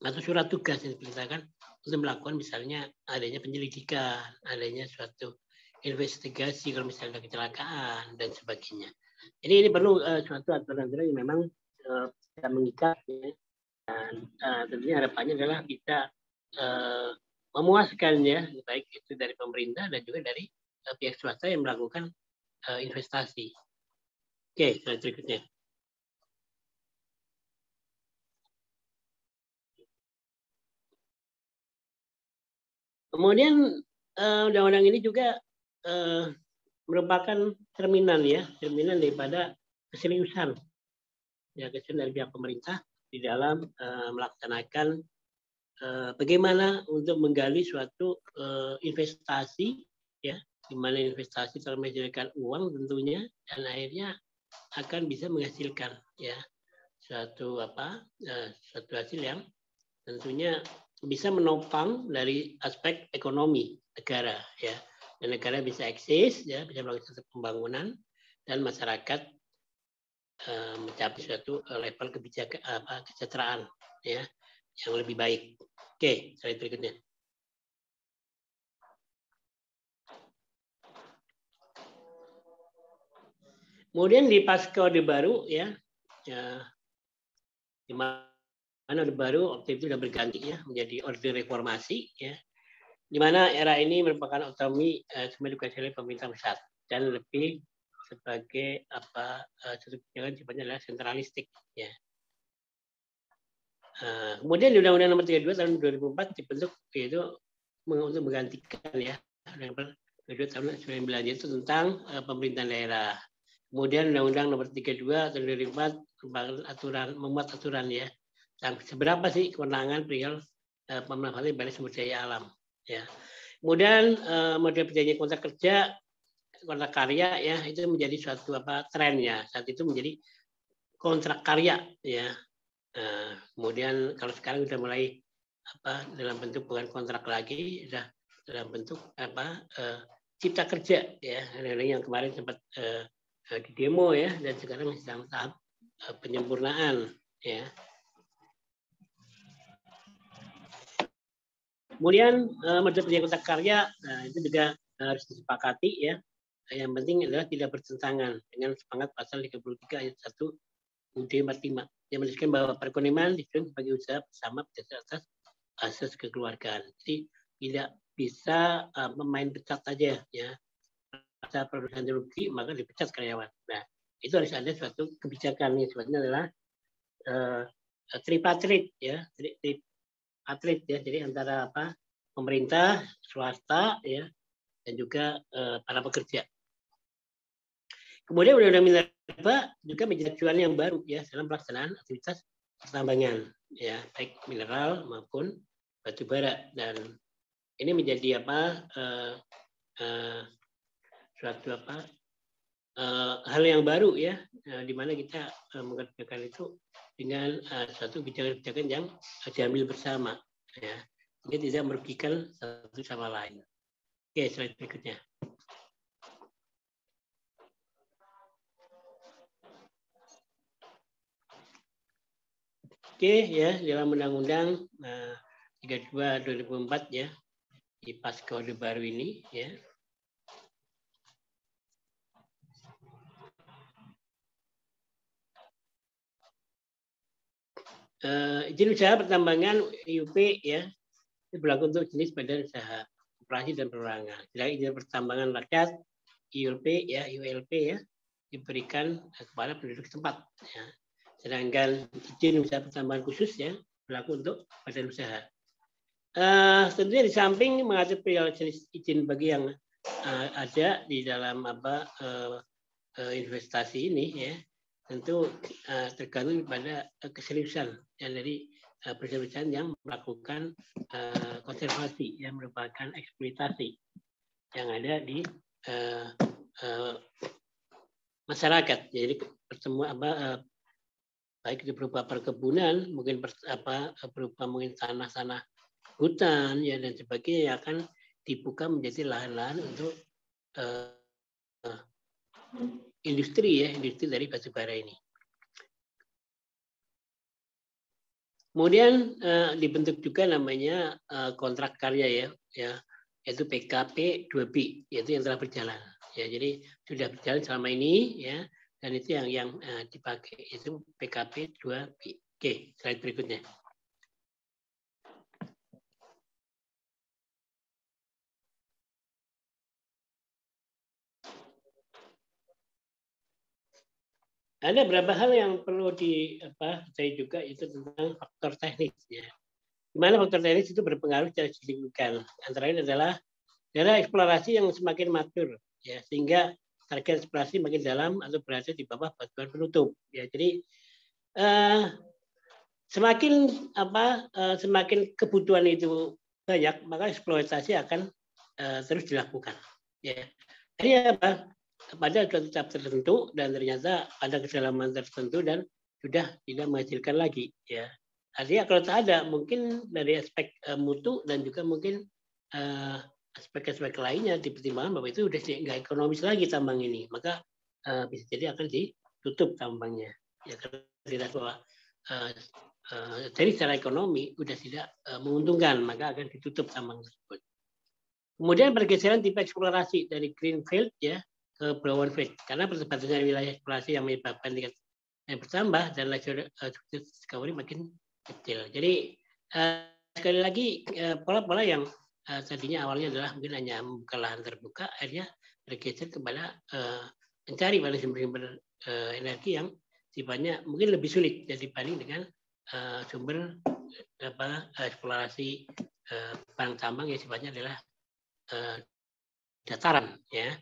atau surat tugas yang diperintahkan untuk melakukan misalnya adanya penyelidikan, adanya suatu investigasi kalau misalnya kecelakaan dan sebagainya. Jadi ini perlu suatu aturan-aturan yang memang bisa mengikat ya. Dan tentunya harapannya adalah bisa memuaskan ya, baik itu dari pemerintah dan juga dari pihak swasta yang melakukan investasi. Oke, slide berikutnya. Kemudian undang-undang ini juga merupakan cerminan daripada keseriusan ya dari pihak pemerintah di dalam melaksanakan bagaimana untuk menggali suatu investasi ya, di mana investasi telah menghasilkan uang tentunya dan akhirnya akan bisa menghasilkan ya suatu hasil yang tentunya bisa menopang dari aspek ekonomi negara ya, dan negara bisa eksis ya, bisa melakukan pembangunan dan masyarakat mencapai suatu level kebijakan kesejahteraan ya yang lebih baik. Oke, slide berikutnya. Kemudian di pasca Orde Baru ya di mana Orde Baru waktu itu sudah berganti ya menjadi Orde Reformasi ya, di mana era ini merupakan otonomi dikuasai oleh pemerintah pusat dan lebih sebagai kebijakan sifatnya adalah sentralistik ya. Kemudian di Undang-Undang Nomor 32 tahun 2004 dibentuk yaitu untuk menggantikan ya Undang-Undang 32 tahun 2009 itu tentang pemerintahan daerah. Kemudian Undang-Undang Nomor 32 tahun 2004 memuat aturan ya seberapa sih kewenangan perihal pemanfaatan balai sumber daya alam ya. Kemudian model perjanjian kontrak kerja, kontrak karya ya itu menjadi suatu tren ya, saat itu menjadi kontrak karya ya. Kemudian kalau sekarang sudah mulai dalam bentuk bukan kontrak lagi, sudah dalam bentuk cipta kerja ya, yang kemarin sempat di demo ya, dan sekarang sedang tahap penyempurnaan ya. Kemudian model perjanjian kontrak karya itu juga harus disepakati ya, yang penting adalah tidak bertentangan dengan semangat pasal 33 ayat 1 UUD 45 yang menyebutkan bahwa perekonomian disebut sebagai usaha bersama berdasar atas asas kekeluargaan. Jadi tidak bisa memain pecat saja ya. Pada perusahaan rugi maka dipecat karyawan. Nah, itu harus ada suatu kebijakan yang sifatnya adalah tripartite ya, tripartite ya. Jadi antara pemerintah, swasta ya, dan juga para pekerja. Kemudian Undang-Undang Minerba juga menjadi acuan yang baru ya dalam pelaksanaan aktivitas pertambangan ya, baik mineral maupun batu bara, dan ini menjadi suatu hal yang baru ya, di mana kita mengerjakan itu dengan suatu kebijakan-kebijakan yang diambil bersama ya, sehingga tidak merugikan satu sama lain. Oke, slide berikutnya. Oke ya, dalam Undang-Undang 32 2004 ya, di pasca Orde Baru ini ya. Izin usaha pertambangan IUP ya, itu berlaku untuk jenis badan usaha operasi dan perorangan. Sedangkan izin pertambangan rakyat IULP ya, IULP ya, diberikan kepada penduduk setempat ya. Sedangkan izin usaha pertambangan khusus ya berlaku untuk badan usaha. Tentunya di samping mengatur perihal jenis izin bagi yang ada di dalam investasi ini ya, tentu tergantung pada keseriusan yang dari perusahaan-perusahaan yang melakukan konservasi yang merupakan eksploitasi yang ada di masyarakat. Jadi pertemuan baik itu berupa perkebunan, mungkin berupa mungkin tanah-tanah hutan ya dan sebagainya yang akan dibuka menjadi lahan-lahan untuk industri ya, industri dari batu bara ini. Kemudian dibentuk juga namanya kontrak karya ya, yaitu PKP 2B, yaitu yang telah berjalan. Ya, jadi sudah berjalan selama ini ya, dan itu yang dipakai itu PKP 2B. Oke, slide berikutnya. Ada beberapa hal yang perlu saya juga itu tentang faktor teknis ya. Di mana faktor teknis itu berpengaruh secara signifikan. Antara lain adalah eksplorasi yang semakin matur ya, sehingga target eksplorasi makin dalam atau berada di bawah batuan penutup ya. Jadi semakin kebutuhan itu banyak, maka eksploitasi akan terus dilakukan ya. Jadi pada suatu tahap tertentu dan ternyata ada kedalaman tertentu dan sudah tidak menghasilkan lagi ya. Artinya kalau tak ada mungkin dari aspek mutu dan juga mungkin aspek-aspek lainnya dipertimbangkan bahwa itu sudah nggak ekonomis lagi tambang ini, maka bisa jadi akan ditutup tambangnya ya, karena tidak bahwa dari secara ekonomi sudah tidak menguntungkan, maka akan ditutup tambang tersebut. Kemudian pergeseran tipe eksplorasi dari greenfield ya ke brownfield, karena pertempatan wilayah eksplorasi yang menyebabkan tingkat yang bertambah dan laju discovery makin kecil. Jadi sekali lagi pola-pola yang tadinya awalnya adalah mungkin hanya membuka lahan terbuka, akhirnya bergeser kepada mencari pada sumber-sumber energi yang sifatnya mungkin lebih sulit dibanding dengan sumber eksplorasi barang tambang yang sifatnya adalah dataran ya.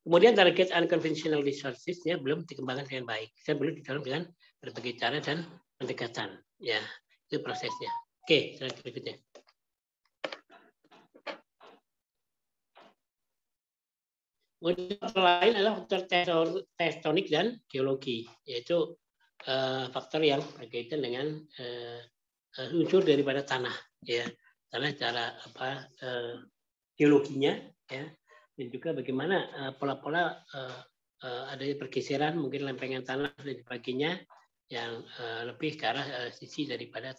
Kemudian target unconventional resources-nya belum dikembangkan dengan baik. Saya belum didorong dengan berbagai cara dan pendekatan. Ya, itu prosesnya. Oke, slide berikutnya. Faktor lain adalah faktor tektonik dan geologi, yaitu faktor yang berkaitan dengan unsur daripada tanah, ya, tanah cara geologinya, ya. Dan juga bagaimana pola-pola adanya pergeseran mungkin lempengan tanah dan sebagainya yang lebih ke arah sisi daripada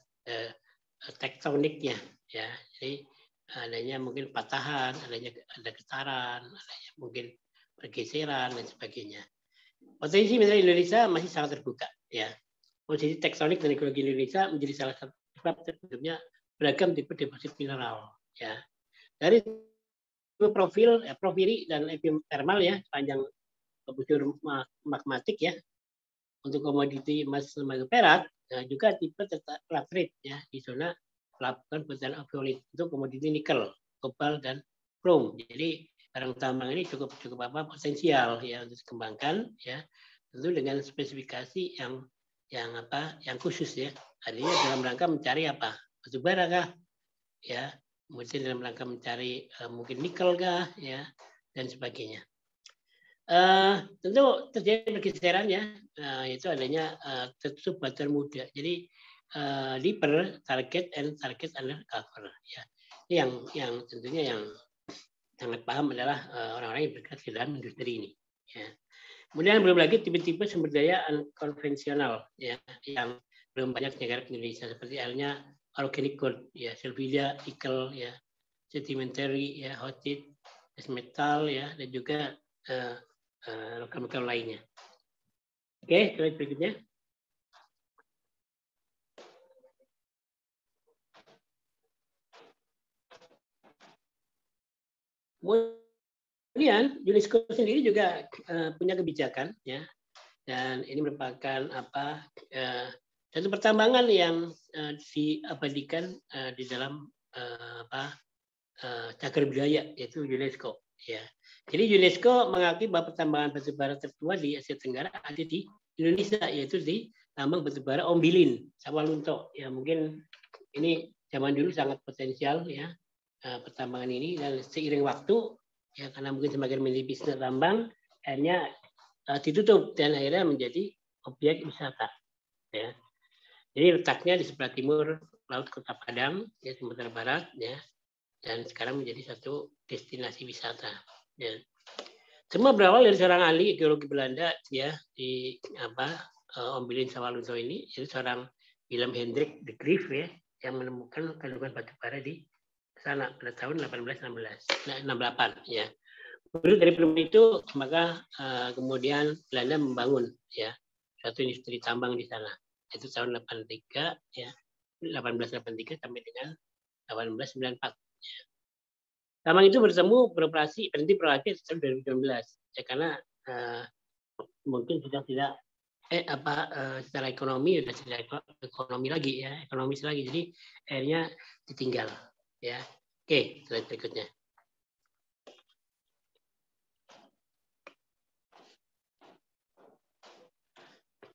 tektoniknya ya. Jadi adanya mungkin patahan, ada getaran, adanya mungkin pergeseran dan sebagainya. Potensi mineral Indonesia masih sangat terbuka, ya. Posisi tektonik dan ekologi Indonesia menjadi salah satu sebab terbentuknya beragam tipe deposit mineral, ya. Dari profil porfiri dan epithermal ya sepanjang bujur magmatik ya untuk komoditi emas lembaga perak, nah juga tipe laterite ya di zona pelabuhan batuan alveolit untuk komoditi nikel, kobalt dan krom. Jadi barang tambang ini cukup potensial ya untuk dikembangkan ya, tentu dengan spesifikasi yang khusus ya. Artinya dalam rangka mencari apa? Batu bara kah? Ya, kemudian dalam rangka mencari mungkin nikel kah ya dan sebagainya. Tentu terjadi pergeseran ya, itu adanya tertutup batuan muda. Jadi deeper target and target under cover ya. Ini yang tentunya yang sangat paham adalah orang-orang yang bergerak di dalam industri ini. Ya. Kemudian belum lagi tipe-tipe sumber daya konvensional ya yang belum banyak digarap di Indonesia seperti halnya organic gold ya, silvidia, nikel ya, sedimentary ya, hotite, metal ya, dan juga logam-logam lainnya. Oke, slide berikutnya. Kemudian UNESCO sendiri juga punya kebijakan ya, dan ini merupakan satu pertambangan yang diabadikan di dalam cagar budaya yaitu UNESCO ya. Jadi UNESCO mengakui bahwa pertambangan batubara tertua di Asia Tenggara ada di Indonesia, yaitu di tambang batubara Ombilin, Sawalunto. Ya mungkin ini zaman dulu sangat potensial ya pertambangan ini, dan seiring waktu ya karena mungkin semakin menjadi bisnis tambang akhirnya ditutup dan akhirnya menjadi objek wisata. Ya. Jadi letaknya di sebelah timur Laut Kota Padang, ya Sumatera Barat, ya, dan sekarang menjadi satu destinasi wisata. Ya. Semua berawal dari seorang ahli geologi Belanda, ya di Ombilin Sawalunto ini, itu seorang Willem Hendrik de Grief ya, yang menemukan kandungan batu bara di sana pada tahun 1868 ya. Kemudian dari penemuan itu maka kemudian Belanda membangun ya suatu industri tambang di sana. Itu tahun 83 ya, 1883 sampai dengan 1894. Ya. Tambang itu berhenti beroperasi tahun 2019 ya, karena mungkin sudah tidak secara ekonomi sudah tidak ekonomi lagi ya, ekonomis lagi, jadi akhirnya ditinggal ya. Oke, slide berikutnya.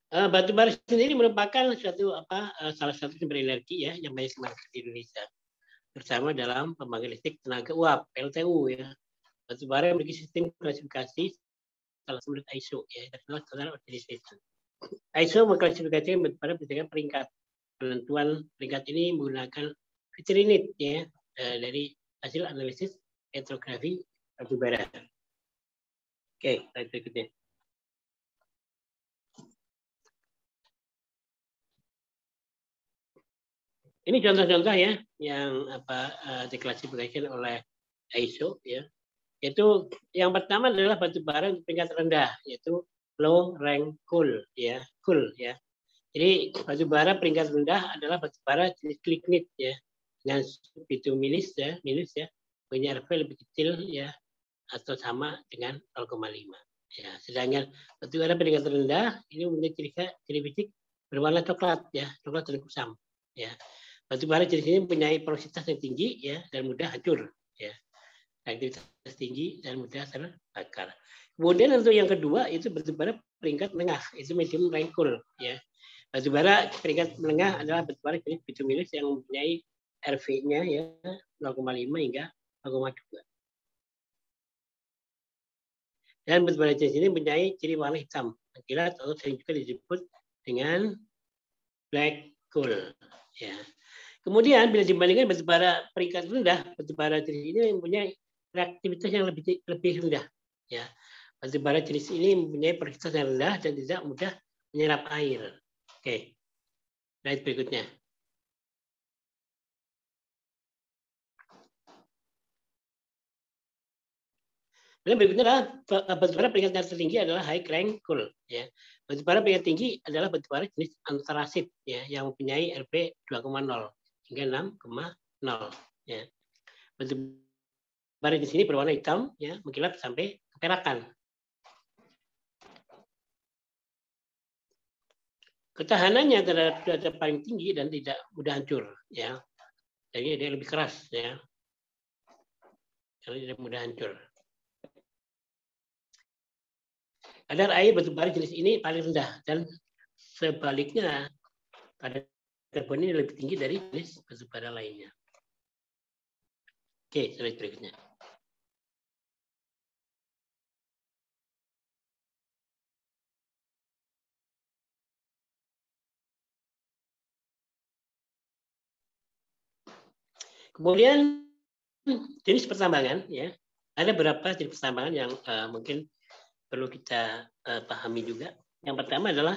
Batu bara sendiri merupakan salah satu sumber energi ya yang banyak dimanfaatkan di Indonesia, terutama dalam pembangkit listrik tenaga uap (PLTU) ya. Batu bara memiliki sistem klasifikasi salah satu ISO ya, International Standard Organization. ISO mengklasifikasikan batu bara berdasarkan peringkat. Penentuan peringkat ini menggunakan vitrinit ya dari hasil analisis petrografi batu bara. Oke, slide berikutnya. Ini contoh-contoh ya yang diklasifikasikan oleh ISO ya. Yaitu yang pertama adalah batu bara peringkat rendah, yaitu low rank coal ya, coal ya. Jadi batu bara peringkat rendah adalah batu bara jenis lignit ya, dengan bituminis ya, punya RV lebih kecil ya atau sama dengan 0,5 ya. Sedangkan batu bara peringkat rendah ini memiliki ciri fisik berwarna coklat ya, coklat dan kusam ya. Batu bara jenis ini mempunyai porositas yang tinggi ya dan mudah hancur ya. Aktivitas tinggi dan mudah terbakar. Kemudian untuk yang kedua itu batu bara peringkat menengah, itu medium rank coal ya. Batu bara peringkat menengah adalah batu bara jenis bituminous yang mempunyai RV-nya ya 0,5 hingga 0,2. Dan batu bara jenis ini mempunyai ciri warna hitam mengkilat atau sering juga disebut dengan black coal ya. Kemudian bila dibandingkan batu bara peringkat rendah, batu bara jenis ini mempunyai reaktivitas yang lebih rendah. Ya, batu bara jenis ini mempunyai porositas yang rendah dan tidak mudah menyerap air. Oke, slide berikutnya. Kemudian berikutnya adalah batubara peringkat tertinggi adalah high crank coal. Ya. Batubara peringkat tinggi adalah batubara jenis antarasit ya, yang mempunyai Rp 2,0 hingga 6,0. Ya. Batubara di sini berwarna hitam, ya, mengkilap sampai keperakan. Ketahanannya terhadap paling tinggi dan tidak mudah hancur. Ya. Jadi dia lebih keras. Ya. Jadi tidak mudah hancur. Kadar air batubara jenis ini paling rendah dan sebaliknya pada karbon ini lebih tinggi dari jenis batubara lainnya. Oke, slide berikutnya. Kemudian jenis pertambangan, ya, ada beberapa jenis pertambangan yang mungkin perlu kita pahami juga. Yang pertama adalah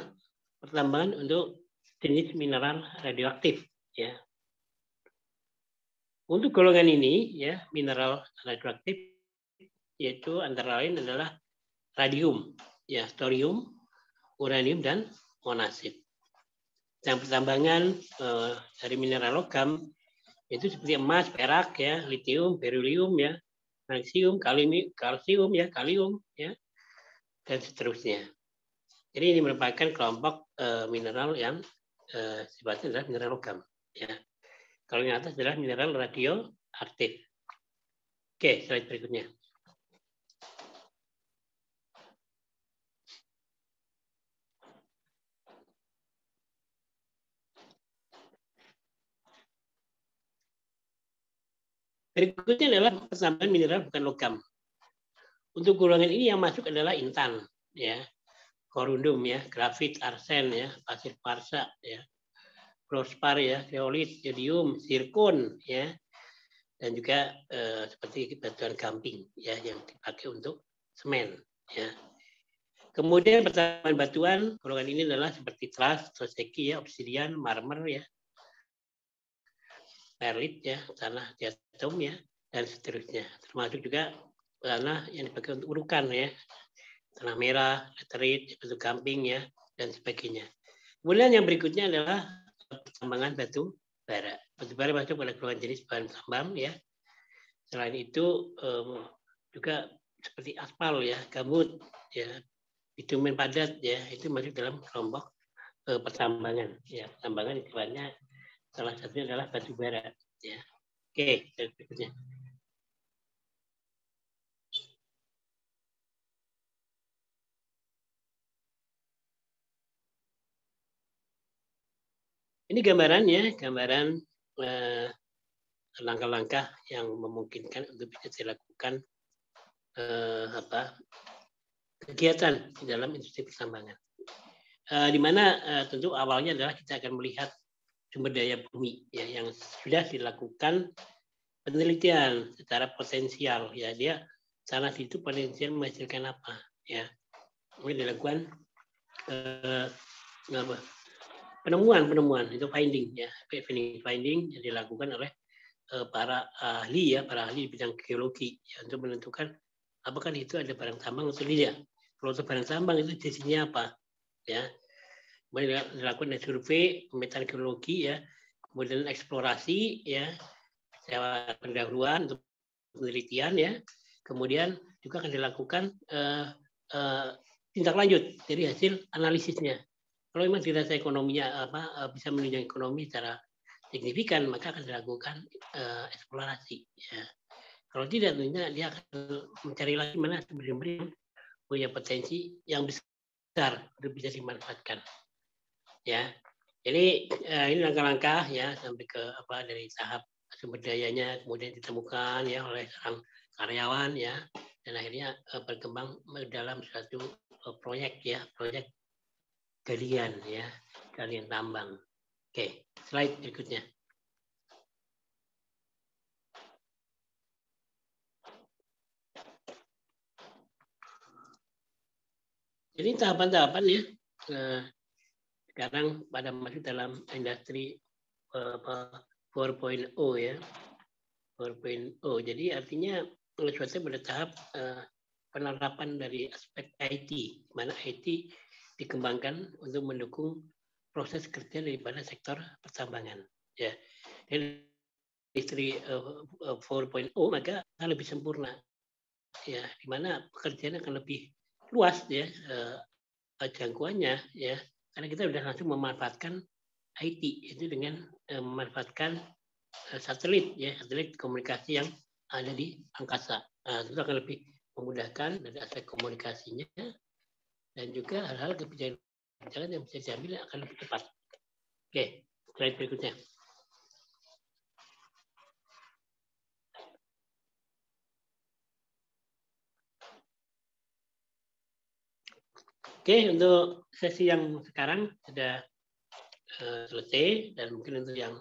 pertambangan untuk jenis mineral radioaktif, ya. Untuk golongan ini, ya, mineral radioaktif, yaitu antara lain adalah radium, ya, thorium, uranium, dan monasit. Yang pertambangan dari mineral logam itu seperti emas, perak, ya, litium, berilium, ya, magnesium, kalsium, ya, kalium, ya, dan seterusnya. Jadi ini merupakan kelompok mineral yang sifatnya adalah mineral logam. Ya. Kalau yang atas adalah mineral radioaktif. Oke, slide berikutnya. Berikutnya adalah pertambangan mineral bukan logam. Untuk golongan ini yang masuk adalah intan, ya, korundum, ya, grafit, arsen, ya, pasir kwarsa, ya, fluorspar, ya, zeolit, yodium, zirkon, ya, dan juga seperti batuan gamping, ya, yang dipakai untuk semen, ya. Kemudian pertambangan batuan golongan ini adalah seperti trust, toseki, ya, obsidian, marmer, ya, perlit, ya, tanah diatom, ya, dan seterusnya. Termasuk juga tanah yang dipakai untuk urukan, ya, tanah merah, laterit, batu gamping, ya, dan sebagainya. Kemudian yang berikutnya adalah pertambangan batu bara. Batu bara masuk pada golongan jenis bahan tambang, ya. Selain itu juga seperti aspal, ya, gambut, ya, bitumen padat, ya, itu masuk dalam kelompok pertambangan, ya. Pertambangan istilahnya salah satunya adalah batu bara, ya. Oke, berikutnya. Ini gambarannya, gambaran langkah-langkah yang memungkinkan untuk bisa dilakukan kegiatan di dalam industri pertambangan. Di mana tentu awalnya adalah kita akan melihat sumber daya bumi, ya, yang sudah dilakukan penelitian secara potensial, ya, dia tanah itu potensial menghasilkan apa, ya. Kemudian dilakukan penemuan itu finding, ya, finding yang dilakukan oleh para ahli, ya, para ahli di bidang geologi, ya, untuk menentukan apakah itu ada barang tambang atau tidak. Kalau itu barang tambang itu jenisnya apa, ya. Kemudian dilakukan survei, pemetaan geologi, ya, kemudian eksplorasi, ya, pendahuluan untuk penelitian, ya, kemudian juga akan dilakukan tindak lanjut dari hasil analisisnya. Kalau memang dirasa ekonominya bisa menunjang ekonomi secara signifikan, maka akan dilakukan eksplorasi. Ya. Kalau tidak, tentunya dia akan mencari lagi mana sumber-sumber yang punya potensi yang besar untuk bisa dimanfaatkan. Ya, jadi ini langkah-langkah, ya, sampai ke dari tahap sumber dayanya kemudian ditemukan, ya, oleh seorang karyawan, ya, dan akhirnya berkembang dalam suatu proyek, ya, proyek galian, ya, galian tambang. Oke, slide berikutnya. Jadi tahapan-tahapan, ya, sekarang pada masuk dalam industri 4.0, ya, 4.0. Jadi artinya suatu pada tahap penerapan dari aspek IT, di mana IT dikembangkan untuk mendukung proses kerja daripada sektor pertambangan. Ya, dari industri 4.0 maka lebih sempurna, ya, di mana pekerjaan akan lebih luas, ya, jangkauannya, ya, karena kita sudah langsung memanfaatkan IT itu dengan memanfaatkan satelit, ya, satelit komunikasi yang ada di angkasa. Itu akan lebih memudahkan dari aspek komunikasinya dan juga hal-hal kebijakan yang bisa diambil akan lebih cepat. Oke, slide berikutnya. Oke, untuk sesi yang sekarang sudah selesai, dan mungkin untuk yang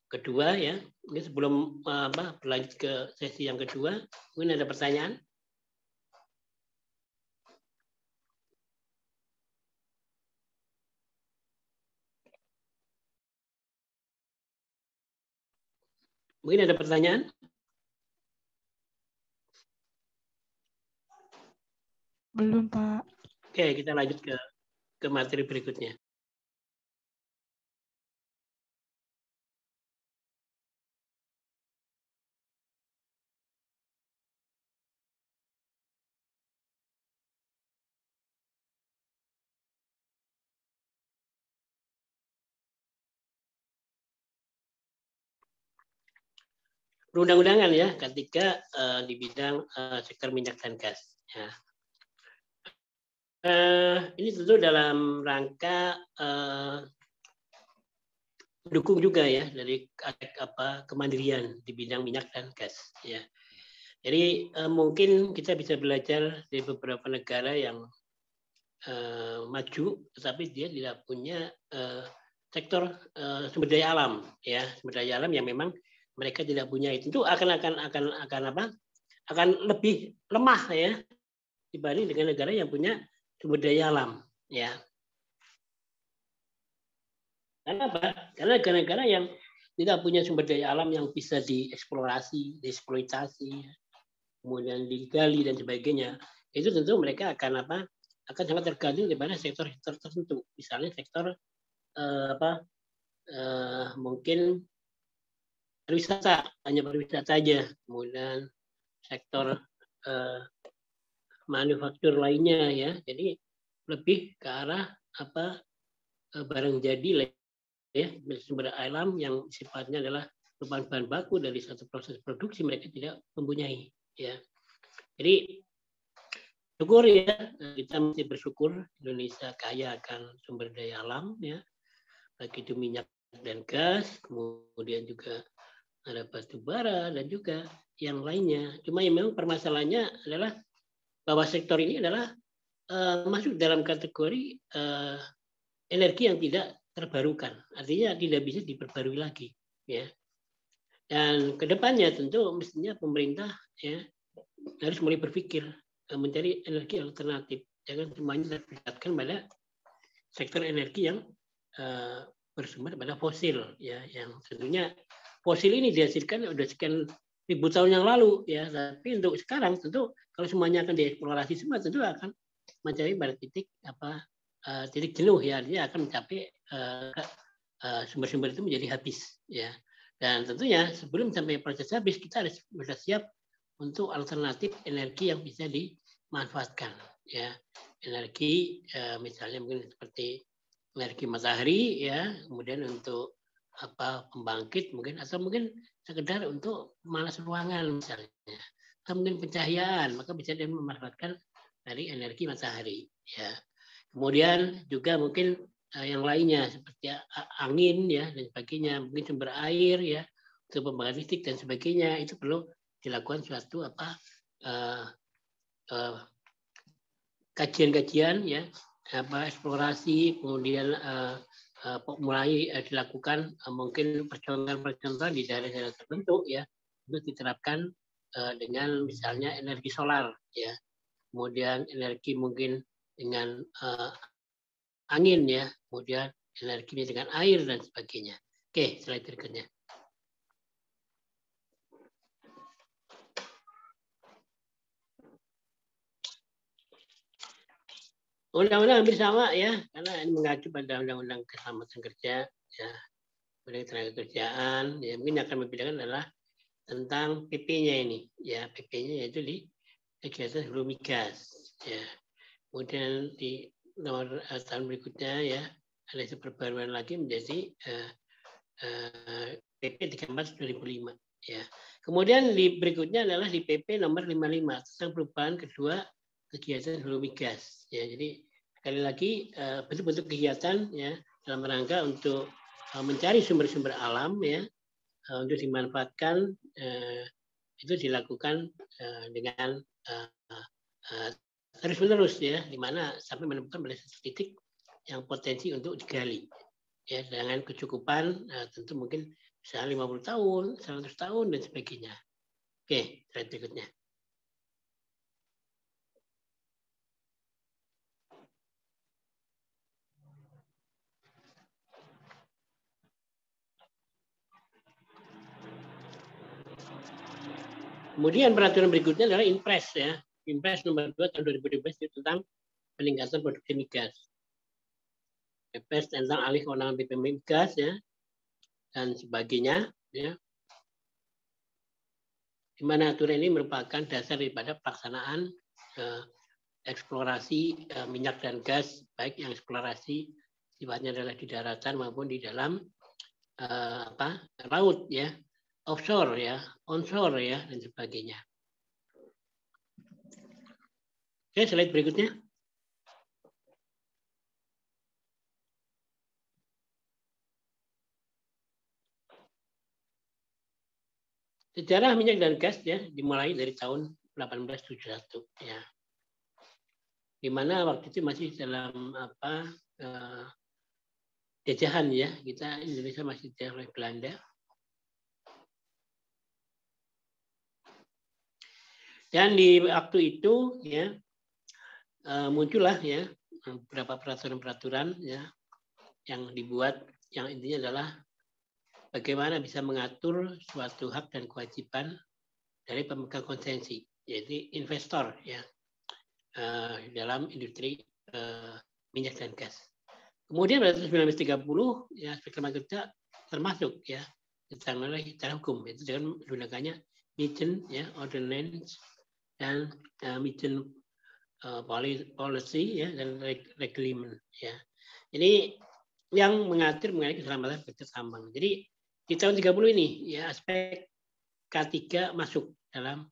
kedua, ya, ini sebelum berlanjut ke sesi yang kedua, mungkin ada pertanyaan? Mungkin ada pertanyaan?
Belum, Pak.
Oke, kita lanjut ke materi berikutnya. Perundang-undangan, ya, ketika di bidang sektor minyak dan gas. Ya. Ini tentu dalam rangka mendukung juga, ya, dari kemandirian di bidang minyak dan gas. Ya. Jadi mungkin kita bisa belajar dari beberapa negara yang maju, tetapi dia tidak punya sektor sumber daya alam, ya, sumber daya alam yang memang mereka tidak punya itu akan lebih lemah, ya, dibanding dengan negara yang punya sumber daya alam, ya. Karena apa? Karena negara-negara yang tidak punya sumber daya alam yang bisa dieksplorasi, dieksploitasi, kemudian digali dan sebagainya, itu tentu mereka akan sangat tergantung daripada sektor-sektor tertentu, misalnya sektor mungkin pariwisata, hanya pariwisata aja, kemudian sektor manufaktur lainnya, ya. Jadi lebih ke arah barang jadi, ya, sumber alam yang sifatnya adalah merupakan bahan baku dari satu proses produksi mereka tidak mempunyai, ya. Jadi syukur, ya, kita mesti bersyukur Indonesia kaya akan sumber daya alam, ya, baik itu minyak dan gas, kemudian juga ada batu bara dan juga yang lainnya. Cuma yang memang permasalahannya adalah bahwa sektor ini adalah masuk dalam kategori energi yang tidak terbarukan, artinya tidak bisa diperbarui lagi, ya. Dan kedepannya tentu mestinya pemerintah, ya, harus mulai berpikir mencari energi alternatif, jangan semuanya terpusatkan pada sektor energi yang bersumber pada fosil, ya, yang tentunya fosil ini dihasilkan sudah sekian ribu tahun yang lalu, ya, tapi untuk sekarang tentu kalau semuanya akan dieksplorasi semua tentu akan mencapai pada titik titik jenuh, ya, dia akan mencapai sumber-sumber itu menjadi habis, ya. Dan tentunya sebelum sampai proses habis kita harus bersiap untuk alternatif energi yang bisa dimanfaatkan, ya, energi misalnya mungkin seperti energi matahari, ya, kemudian untuk pembangkit mungkin, atau mungkin sekedar untuk pemanas ruangan misalnya, atau mungkin pencahayaan, maka bisa dia memanfaatkan dari energi matahari, ya. Kemudian juga mungkin yang lainnya seperti angin, ya, dan sebagainya, mungkin sumber air, ya, untuk pembangkit listrik dan sebagainya, itu perlu dilakukan suatu kajian-kajian, ya, eksplorasi, kemudian mulai dilakukan mungkin percontohan di daerah-daerah tertentu, ya, untuk diterapkan dengan misalnya energi solar, ya, kemudian energi mungkin dengan angin, ya, kemudian energi dengan air dan sebagainya. Oke, slide berikutnya. Undang-undang hampir sama ya, karena ini mengacu pada Undang-Undang Keselamatan Kerja, ya, Undang Tenaga Kerjaan. Ya, mungkin yang akan membedakan adalah tentang PP-nya ini, ya PP-nya yaitu di kegiatan hulu migas. Ya, kemudian di nomor tahun berikutnya ya ada perbaruan lagi menjadi PP 34 2005. Ya. Kemudian di berikutnya adalah di PP nomor 55 tentang perubahan kedua kegiatan hulu migas. Ya, jadi sekali lagi bentuk-bentuk kegiatan ya dalam rangka untuk mencari sumber-sumber alam ya untuk dimanfaatkan itu dilakukan dengan terus-menerus ya, di mana sampai menemukan pada satu titik yang potensi untuk digali ya dengan kecukupan tentu mungkin misalnya 50 tahun, 100 tahun dan sebagainya. Oke, slide berikutnya. Kemudian peraturan berikutnya adalah Inpres ya. Inpres nomor 2 tahun 2012 tentang peningkatan produksi migas. Inpres tentang alih kewenangan BP Migas ya dan sebagainya ya. Di mana aturan ini merupakan dasar daripada pelaksanaan eksplorasi minyak dan gas, baik yang eksplorasi sifatnya adalah di daratan maupun di dalam laut ya, offshore ya, onshore ya dan sebagainya. Oke, slide berikutnya. Sejarah minyak dan gas ya dimulai dari tahun 1871 ya. Di mana waktu itu masih dalam jajahan ya, kita Indonesia masih dijajah oleh Belanda. Dan di waktu itu ya muncullah ya beberapa peraturan-peraturan ya yang dibuat yang intinya adalah bagaimana bisa mengatur suatu hak dan kewajiban dari pemegang konsensi, yaitu investor ya dalam industri minyak dan gas. Kemudian pada tahun 1930 ya aspek kerja termasuk ya secara hukum itu dengan menggunakannya Mission ya Ordinance dan Mission Policy ya dan Reglement ya. Jadi yang mengatur mengenai keselamatan kerja tambang. Jadi di tahun 30 ini ya aspek K3 masuk dalam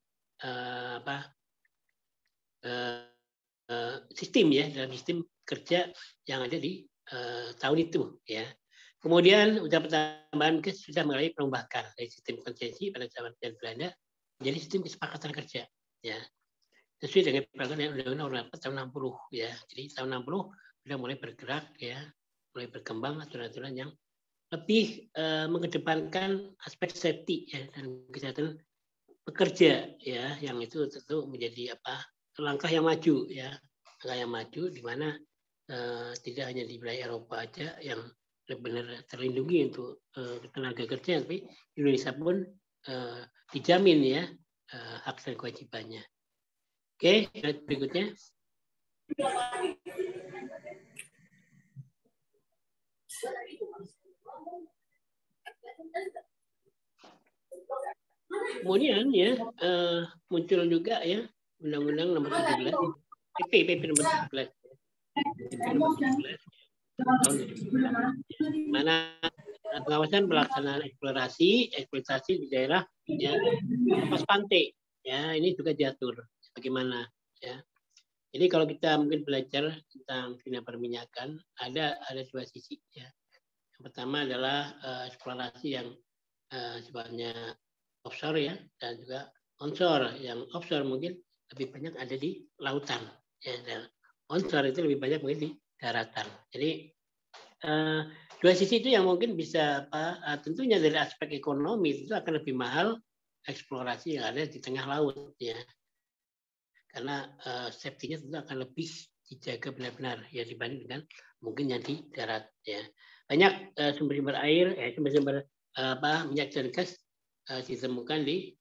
sistem ya, dalam sistem kerja yang ada di tahun itu ya. Kemudian udah pertambahan sudah mulai perombakan dari sistem konsensi pada zaman Belanda menjadi sistem kesepakatan kerja ya. Sesuai dengan peraturan Undang-Undang tahun 60 ya. Jadi tahun 60 sudah mulai bergerak ya, mulai berkembang aturan-aturan yang lebih mengedepankan aspek safety ya dan kesehatan pekerja ya, yang itu tentu menjadi langkah yang maju ya, langkah yang maju di mana tidak hanya di wilayah Eropa aja yang benar-benar terlindungi untuk tenaga kerja, tapi Indonesia pun dijamin ya hak dan kewajibannya. Oke, berikutnya. Kemudian ya muncul juga ya Undang-Undang nomor 17, PP nomor 17. Tahun 2017. Mana pengawasan pelaksanaan eksploitasi di daerah ya lepas pantai ya, ini juga diatur bagaimana ya. Jadi kalau kita mungkin belajar tentang dunia perminyakan ada dua sisi ya. Yang pertama adalah eksplorasi yang sifatnya offshore ya dan juga onshore. Yang offshore mungkin lebih banyak ada di lautan ya, dan onshore itu lebih banyak mungkin di daratan. Jadi dua sisi itu yang mungkin bisa tentunya dari aspek ekonomi itu akan lebih mahal eksplorasi yang ada di tengah laut ya, karena safety-nya tentu akan lebih dijaga benar-benar ya dibanding dengan mungkin yang di darat ya. Banyak sumber-sumber air sumber-sumber minyak dan gas ditemukan di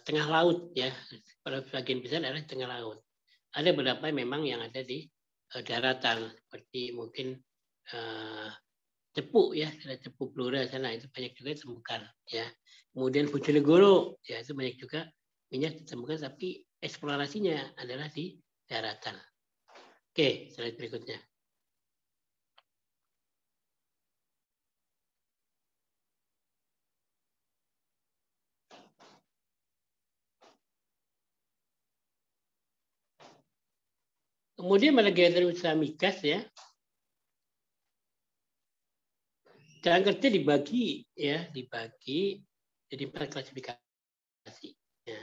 tengah laut ya, pada bagian besar adalah tengah laut. Ada beberapa memang yang ada di daratan seperti mungkin Cepu ya, ada Cepu Blora sana itu banyak juga ditemukan ya. Kemudian Bojonegoro ya itu banyak juga minyak ditemukan tapi eksplorasinya adalah di daratan. Oke, slide berikutnya. Kemudian pada kegiatan usaha migas ya, jalan kerja dibagi jadi 4 klasifikasi ya.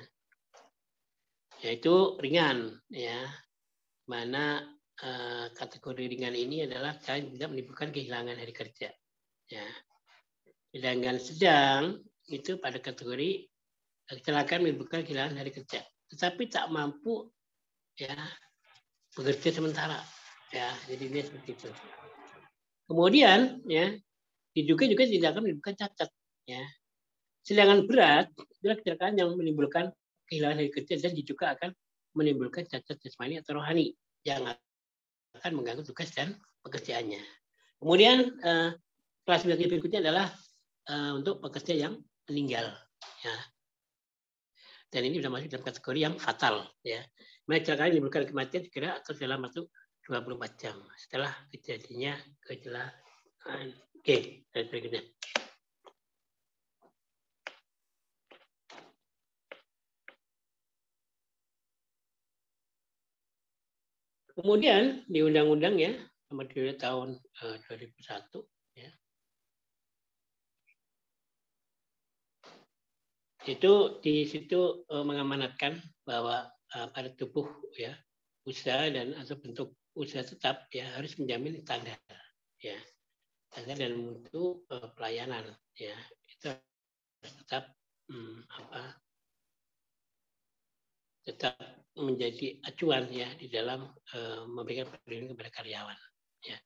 Yaitu ringan ya, mana kategori ringan ini adalah tidak menimbulkan kehilangan hari kerja ya. Sedangkan sedang itu pada kategori kecelakaan menimbulkan kehilangan hari kerja, tetapi tak mampu ya bekerja sementara ya, jadi dia seperti itu. Kemudian ya diduga juga tidak akan menimbulkan cacat ya. Sedangkan berat adalah kecelakaan yang menimbulkan kehilangan hari kerja dan diduga akan menimbulkan cacat jasmani atau rohani yang akan mengganggu tugas dan pekerjaannya. Kemudian klasifikasi berikutnya adalah untuk pekerja yang meninggal ya. Dan ini sudah masuk dalam kategori yang fatal ya. Kecelakaan menimbulkan kematian segera atau dalam waktu 24 jam setelah kejadiannya kecelakaan. Oke, berikutnya. Kemudian di undang-undang ya nomor 2 tahun 2001 ya. Itu di situ mengamanatkan bahwa pada tubuh ya usaha dan atau bentuk usaha tetap ya harus menjamin standar ya. Standar dan mutu pelayanan ya. Itu harus tetap menjadi acuan ya di dalam memberikan perlindungan kepada karyawan. Ya.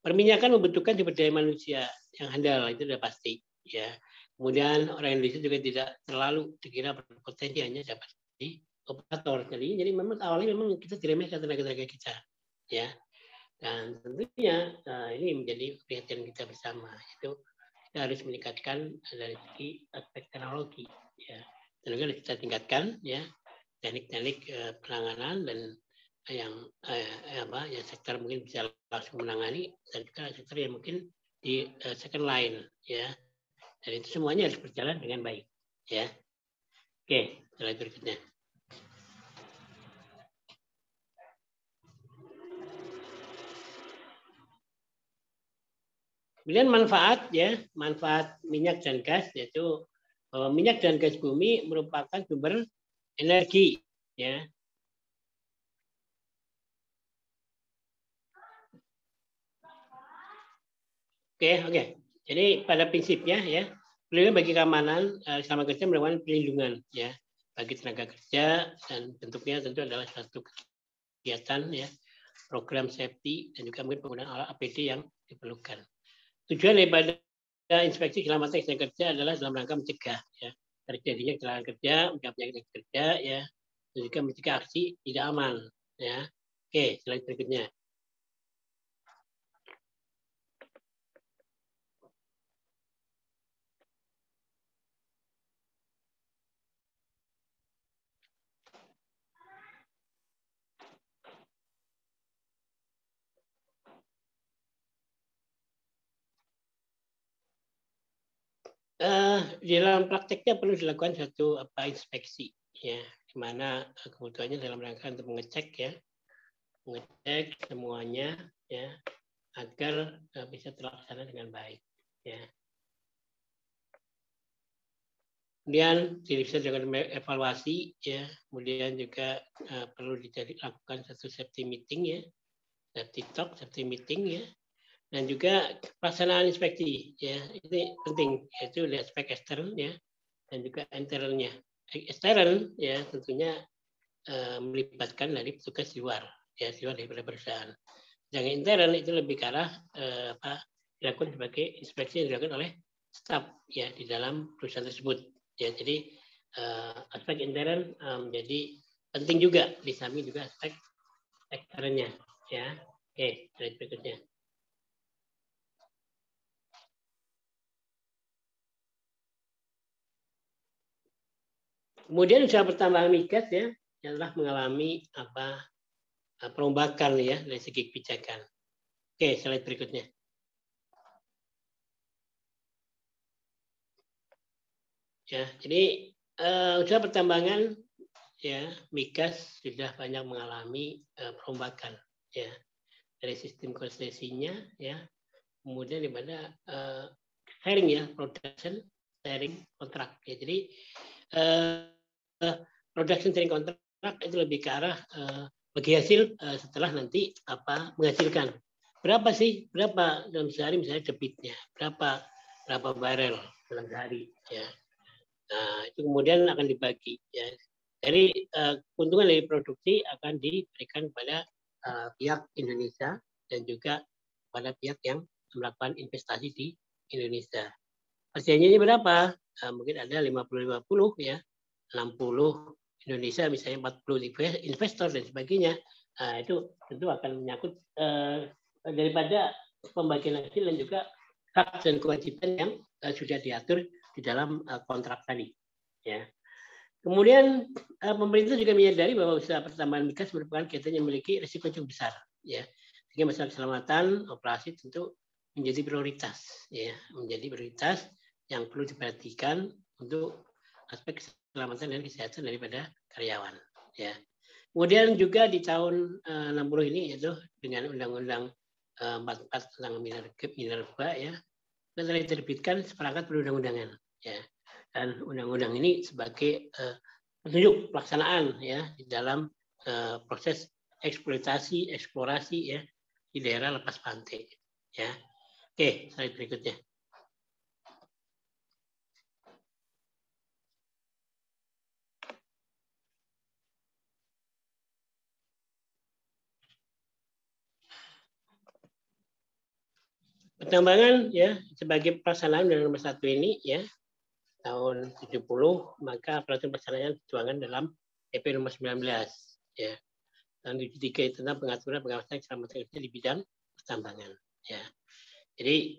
Perminyakan membutuhkan sumber daya manusia yang handal, itu sudah pasti. Ya. Kemudian orang Indonesia juga tidak terlalu dikira berpotensi hanya dapat di operator. Jadi memang awalnya memang kita diremehkan tenaga-tenaga kita. Ya. Dan tentunya ini menjadi perhatian kita bersama. Itu kita harus meningkatkan dari segi aspek teknologi. Ya. Dan juga kita tingkatkan ya teknik-teknik penanganan dan yang sektor mungkin bisa langsung menangani dan juga sektor yang mungkin di second line ya. Dan itu semuanya harus berjalan dengan baik ya. Oke, slide berikutnya. Kemudian manfaat ya, manfaat minyak dan gas yaitu bahwa minyak dan gas bumi merupakan sumber energi ya. Oke. Jadi pada prinsipnya ya, perlindungan bagi keamanan selama kerja merupakan perlindungan ya bagi tenaga kerja dan bentuknya tentu adalah suatu kegiatan ya, program safety dan juga mungkin penggunaan alat APD yang diperlukan. Tujuan daripada inspeksi keselamatan kerja adalah dalam rangka mencegah ya terjadinya kecelakaan kerja, mencegah penyakit kerja ya, dan juga mencegah aksi tidak aman ya. Oke, slide berikutnya. Di dalam prakteknya perlu dilakukan satu inspeksi ya, di mana kebutuhannya dalam rangka untuk mengecek semuanya ya agar bisa terlaksana dengan baik ya. Kemudian bisa dilakukan evaluasi ya, kemudian juga perlu dilakukan satu safety meeting ya, safety talk, safety meeting ya. Dan juga pelaksanaan inspeksi ya, ini penting yaitu dari aspek ekstern ya dan juga internalnya. Ekstern ya tentunya melibatkan dari petugas di luar ya, di luar dari perusahaan. Yang intern itu lebih ke arah dilakukan sebagai inspeksi yang dilakukan oleh staf ya di dalam perusahaan tersebut ya. Jadi aspek intern menjadi penting juga, di samping juga aspek eksternnya ya. Oke, slide berikutnya. Kemudian usaha pertambangan migas ya, yang telah mengalami perombakan ya dari segi kebijakan. Oke, slide berikutnya. Ya, jadi usaha pertambangan ya migas sudah banyak mengalami perombakan ya dari sistem konsesinya ya, kemudian daripada sharing ya, production sharing kontrak ya. Jadi production sharing kontrak itu lebih ke arah bagi hasil setelah nanti menghasilkan. Berapa dalam sehari misalnya debitnya, berapa barel dalam sehari ya. Nah, itu kemudian akan dibagi ya. Dari keuntungan dari produksi akan diberikan kepada pihak Indonesia dan juga pada pihak yang melakukan investasi di Indonesia. Persennya berapa? Mungkin ada 50-50 ya, 60 Indonesia misalnya, 40 investor dan sebagainya. Nah, itu tentu akan menyangkut daripada pembagian hasil dan juga hak dan kewajiban yang sudah diatur di dalam kontrak tadi. Ya. Kemudian pemerintah juga menyadari bahwa usaha pertambangan migas merupakan kegiatan yang memiliki risiko cukup besar. Ya. Sehingga masalah keselamatan operasi tentu menjadi prioritas. Ya. Menjadi prioritas yang perlu diperhatikan untuk aspek keselamatan dan kesehatan daripada karyawan. Ya. Kemudian juga di tahun 60 ini yaitu dengan Undang-Undang 44 tentang minerba ya, telah diterbitkan seperangkat perundang-undangan ya. Dan undang-undang ini sebagai petunjuk pelaksanaan ya di dalam proses eksplorasi ya di daerah lepas pantai ya. Oke, slide berikutnya. Pertambangan ya sebagai pelaksanaan Undang-Undang Nomor 1 ini ya tahun 70, maka peraturan pelaksanaan dituangkan dalam PP Nomor 19 ya. Tahun 73 tentang pengaturan pengawasan keselamatan kerja di bidang pertambangan ya. Jadi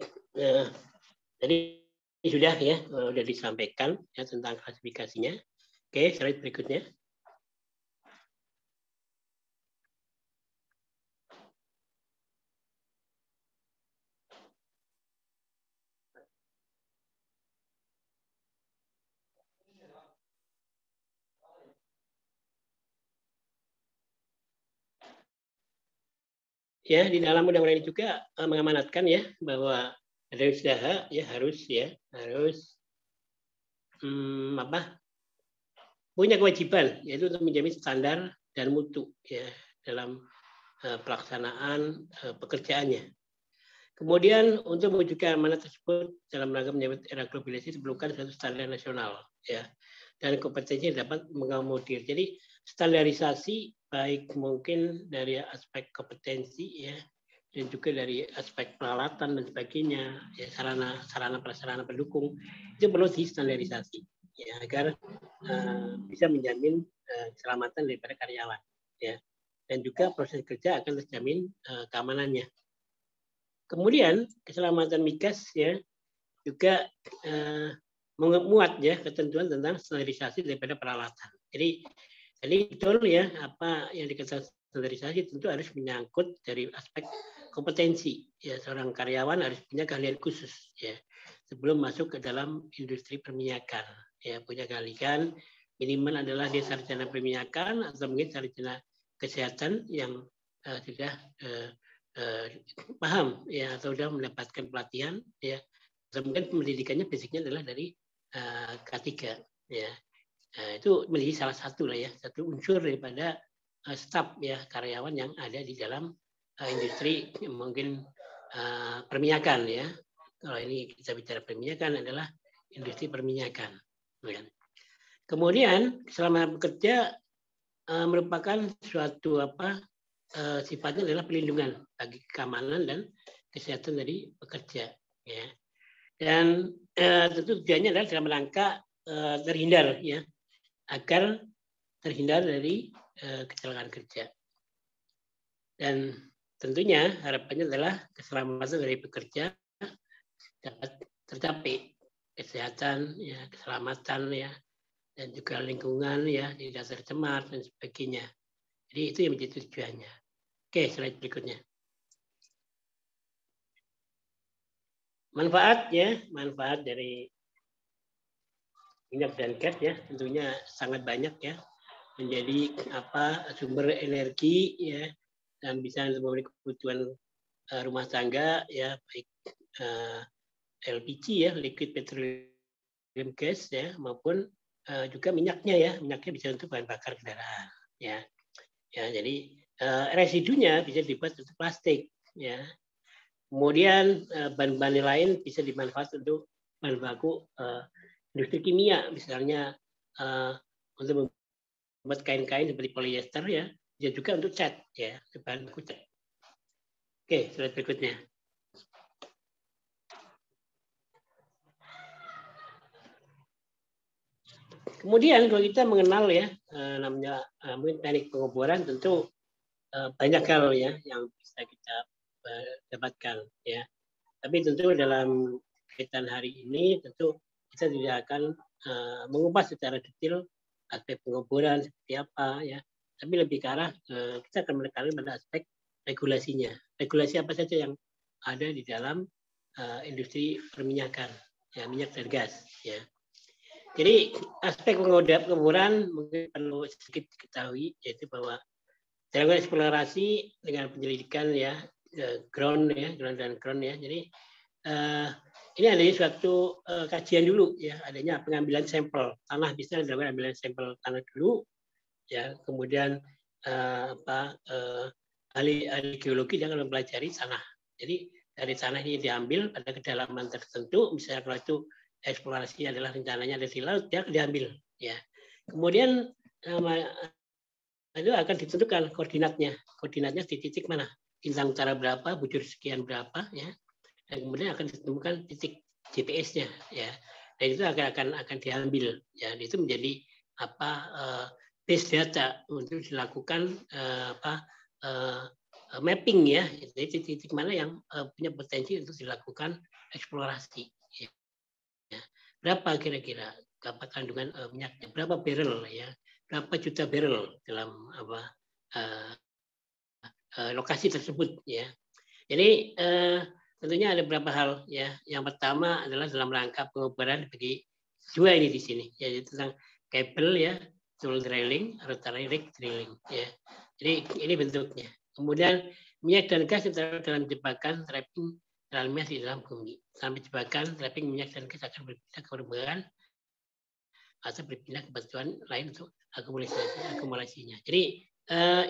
sudah ya sudah disampaikan ya tentang klasifikasinya. Oke, slide berikutnya. Ya, di dalam undang-undang ini juga mengamanatkan ya bahwa ada usaha ya harus punya kewajiban yaitu untuk menjamin standar dan mutu ya dalam pelaksanaan pekerjaannya. Kemudian untuk mewujudkan amanat tersebut dalam rangka menyambut era globalisasi diperlukan suatu standar nasional ya dan kompetensi dapat mengakomodir. Jadi standarisasi baik mungkin dari aspek kompetensi ya dan juga dari aspek peralatan dan sebagainya ya sarana prasarana pendukung itu perlu distandarisasi ya agar bisa menjamin keselamatan daripada karyawan ya dan juga proses kerja akan terjamin keamanannya. Kemudian keselamatan migas ya juga memuat ya ketentuan tentang standarisasi daripada peralatan. Jadi betul ya apa yang dikatakan standarisasi tentu harus menyangkut dari aspek kompetensi ya seorang karyawan harus punya keahlian khusus ya sebelum masuk ke dalam industri perminyakan ya punya keahlian minimal adalah dia sarjana perminyakan atau mungkin sarjana kesehatan yang sudah paham ya atau sudah mendapatkan pelatihan ya atau mungkin pendidikannya basicnya adalah dari K3 ya itu menjadi salah satu lah ya satu unsur daripada staf ya karyawan yang ada di dalam industri mungkin perminyakan ya kalau ini kita bicara perminyakan adalah industri perminyakan ya. Kemudian selama bekerja merupakan suatu sifatnya adalah pelindungan bagi keamanan dan kesehatan dari pekerja ya dan tentu tujuannya adalah dalam rangka terhindar ya agar terhindar dari kecelakaan kerja dan tentunya harapannya adalah keselamatan dari pekerja dapat tercapai, kesehatan, ya, keselamatan, ya, dan juga lingkungan, ya, tidak tercemar dan sebagainya. Jadi itu yang menjadi tujuannya. Oke, slide berikutnya. Manfaat, ya, manfaat dari minyak dan gas, ya, tentunya sangat banyak, ya, menjadi sumber energi, ya, dan bisa memenuhi kebutuhan rumah tangga, ya, baik LPG, ya, liquid petroleum gas, ya, maupun juga minyaknya, ya, minyaknya bisa untuk bahan bakar kendaraan, ya, jadi residunya bisa dibuat untuk plastik, ya. Kemudian bahan-bahan lain bisa dimanfaatkan untuk bahan baku industri kimia, misalnya untuk membuat kain-kain seperti polyester, ya, bisa juga untuk cat, ya, bahan baku cat. Oke, slide berikutnya. Kemudian kalau kita mengenal, ya, namanya teknik pengoboran, tentu banyak hal, ya, yang bisa kita dapatkan, ya. Tapi tentu dalam kaitan hari ini tentu kita tidak akan mengupas secara detail aspek pengoboran seperti apa, ya. Tapi lebih ke arah kita akan menekankan pada aspek regulasinya. Regulasi apa saja yang ada di dalam industri perminyakan, ya, minyak dan gas, ya. Jadi aspek pengoboran mungkin perlu sedikit diketahui, yaitu bahwa dalam eksplorasi dengan penyelidikan, ya, ground, ya, ground dan ground, ya. Jadi ini adanya suatu kajian dulu, ya, adanya pengambilan sampel tanah, bisa dilakukan ambilan sampel tanah dulu, ya. Kemudian ahli geologi dia akan mempelajari tanah. Jadi dari tanah ini diambil pada kedalaman tertentu, misalnya kalau itu eksplorasi adalah rencananya ada di laut, dia akan diambil, ya. Kemudian itu akan ditentukan koordinatnya di titik mana, bintang utara berapa, bujur sekian berapa, ya, dan kemudian akan ditemukan titik GPS-nya, ya, dan itu akan diambil, ya, itu menjadi base data untuk dilakukan mapping, ya, jadi titik mana yang punya potensi untuk dilakukan eksplorasi, ya. Berapa kira-kira kandungan minyaknya, berapa barrel, ya, berapa juta barrel dalam lokasi tersebut, ya. Jadi tentunya ada beberapa hal, ya. Yang pertama adalah dalam rangka pengoboran bagi dua ini di sini, yaitu tentang kabel, ya, tool drilling atau rig drilling, ya. Jadi ini bentuknya. Kemudian minyak dan gas dalam jebakan trapping dalamnya di dalam bumi. Sampai jebakan trapping minyak dan gas akan berpindah ke permukaan atau berpindah ke batuan lain untuk akumulasinya. Jadi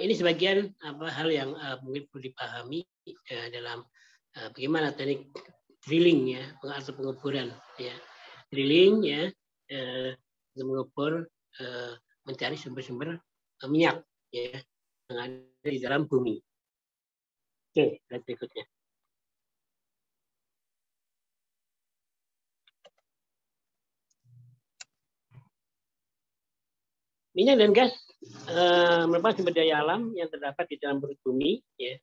ini sebagian hal yang mungkin perlu dipahami dalam bagaimana teknik drilling, ya, atau pengoboran, ya. Drilling, ya, untuk mengobor, mencari sumber-sumber minyak, ya, yang ada di dalam bumi. Oke, slide berikutnya. Minyak dan gas merupakan sumber daya alam yang terdapat di dalam perut bumi, ya.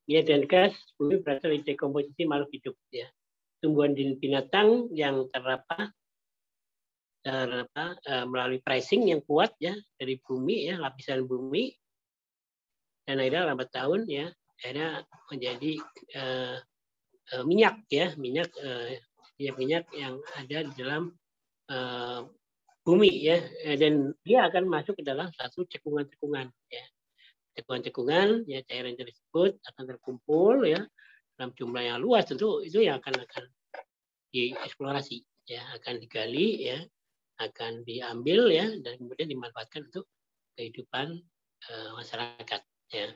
Minyak dan gas bumi berasal dari dekomposisi makhluk hidup, ya. Tumbuhan dan binatang yang terdapat melalui pricing yang kuat, ya, dari bumi, ya, lapisan bumi, dan akhirnya lambat tahun, ya, akhirnya menjadi minyak, ya, minyak yang ada di dalam bumi, ya, dan dia akan masuk ke dalam satu cekungan-cekungan, ya. Cekungan-cekungan, ya, cairan tersebut akan terkumpul, ya, dalam jumlah yang luas, tentu itu yang akan dieksplorasi, ya, akan digali, ya, akan diambil, ya, dan kemudian dimanfaatkan untuk kehidupan masyarakat, ya.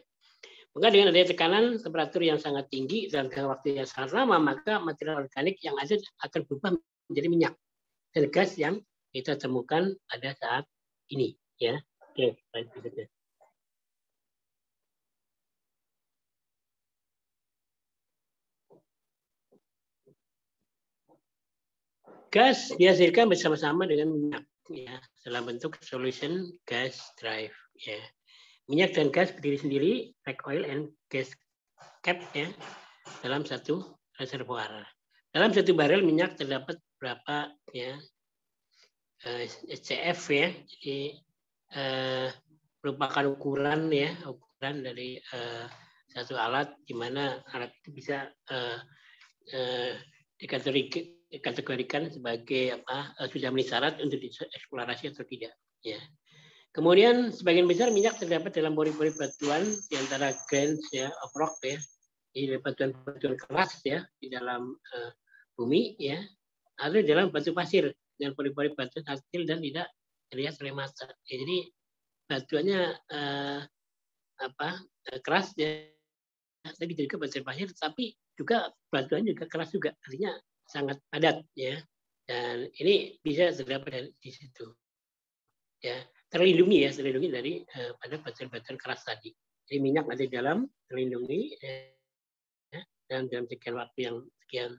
Maka dengan adanya tekanan temperatur yang sangat tinggi dan waktu yang sangat lama, maka material organik yang ada akan berubah menjadi minyak dan gas yang kita temukan pada saat ini, ya. Oke, slide berikutnya. Gas dihasilkan bersama-sama dengan minyak, ya, dalam bentuk solution gas drive, ya. Minyak dan gas berdiri sendiri, like oil and gas cap ya dalam satu reservoir. Dalam satu barel minyak terdapat berapa ya SCF ya, jadi merupakan ukuran dari satu alat di mana alat itu bisa dikategorikan sebagai sudah memenuhi syarat untuk dieksplorasi atau tidak ya. Kemudian sebagian besar minyak terdapat dalam pori-pori batuan di antara grains ya of rock ya, di batuan-batuan keras ya di dalam bumi ya, atau di dalam batu pasir dengan pori-pori batuan kecil dan tidak terlihat oleh mata. Ya, jadi batuannya keras ya, tapi juga batuan pasir, tapi juga batuan juga keras juga, artinya sangat padat ya. Dan ini bisa terdapat di situ ya, terlindungi dari pada batuan-batuan keras tadi. Jadi minyak ada di dalam terlindungi ya, dan dalam sekian waktu yang sekian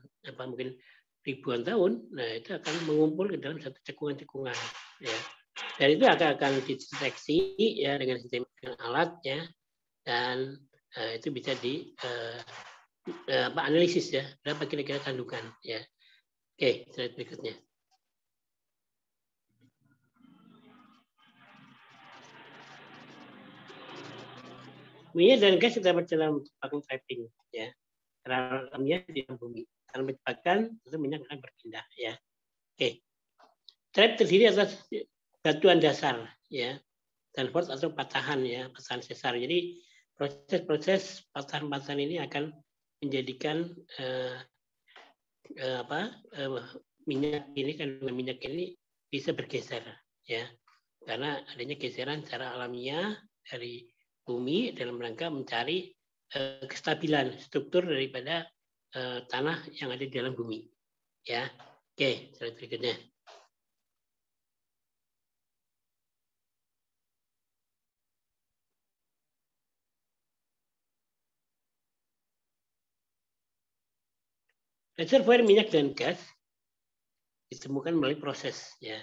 mungkin ribuan tahun, nah itu akan mengumpul ke dalam satu cekungan-cekungan ya. Dan itu akan dideteksi ya dengan sistem alat ya, dan itu bisa di analisis ya, berapa kira-kira kandungan ya. Oke, slide berikutnya. Minyak dan gas terdapat dalam vacuum trapping ya, dalamnya di dalam bumi. Kalau menyebabkan tentu minyak akan berpindah ya. Oke, trap terdiri atas batuan dasar ya, dan fault atau patahan ya, patahan sesar. Jadi proses-proses patahan-patahan ini akan menjadikan minyak ini, kandungan minyak ini bisa bergeser ya, karena adanya geseran secara alamiah dari bumi dalam rangka mencari kestabilan struktur daripada tanah yang ada di dalam bumi ya. Oke, slide berikutnya. Reservoir minyak dan gas ditemukan melalui proses ya,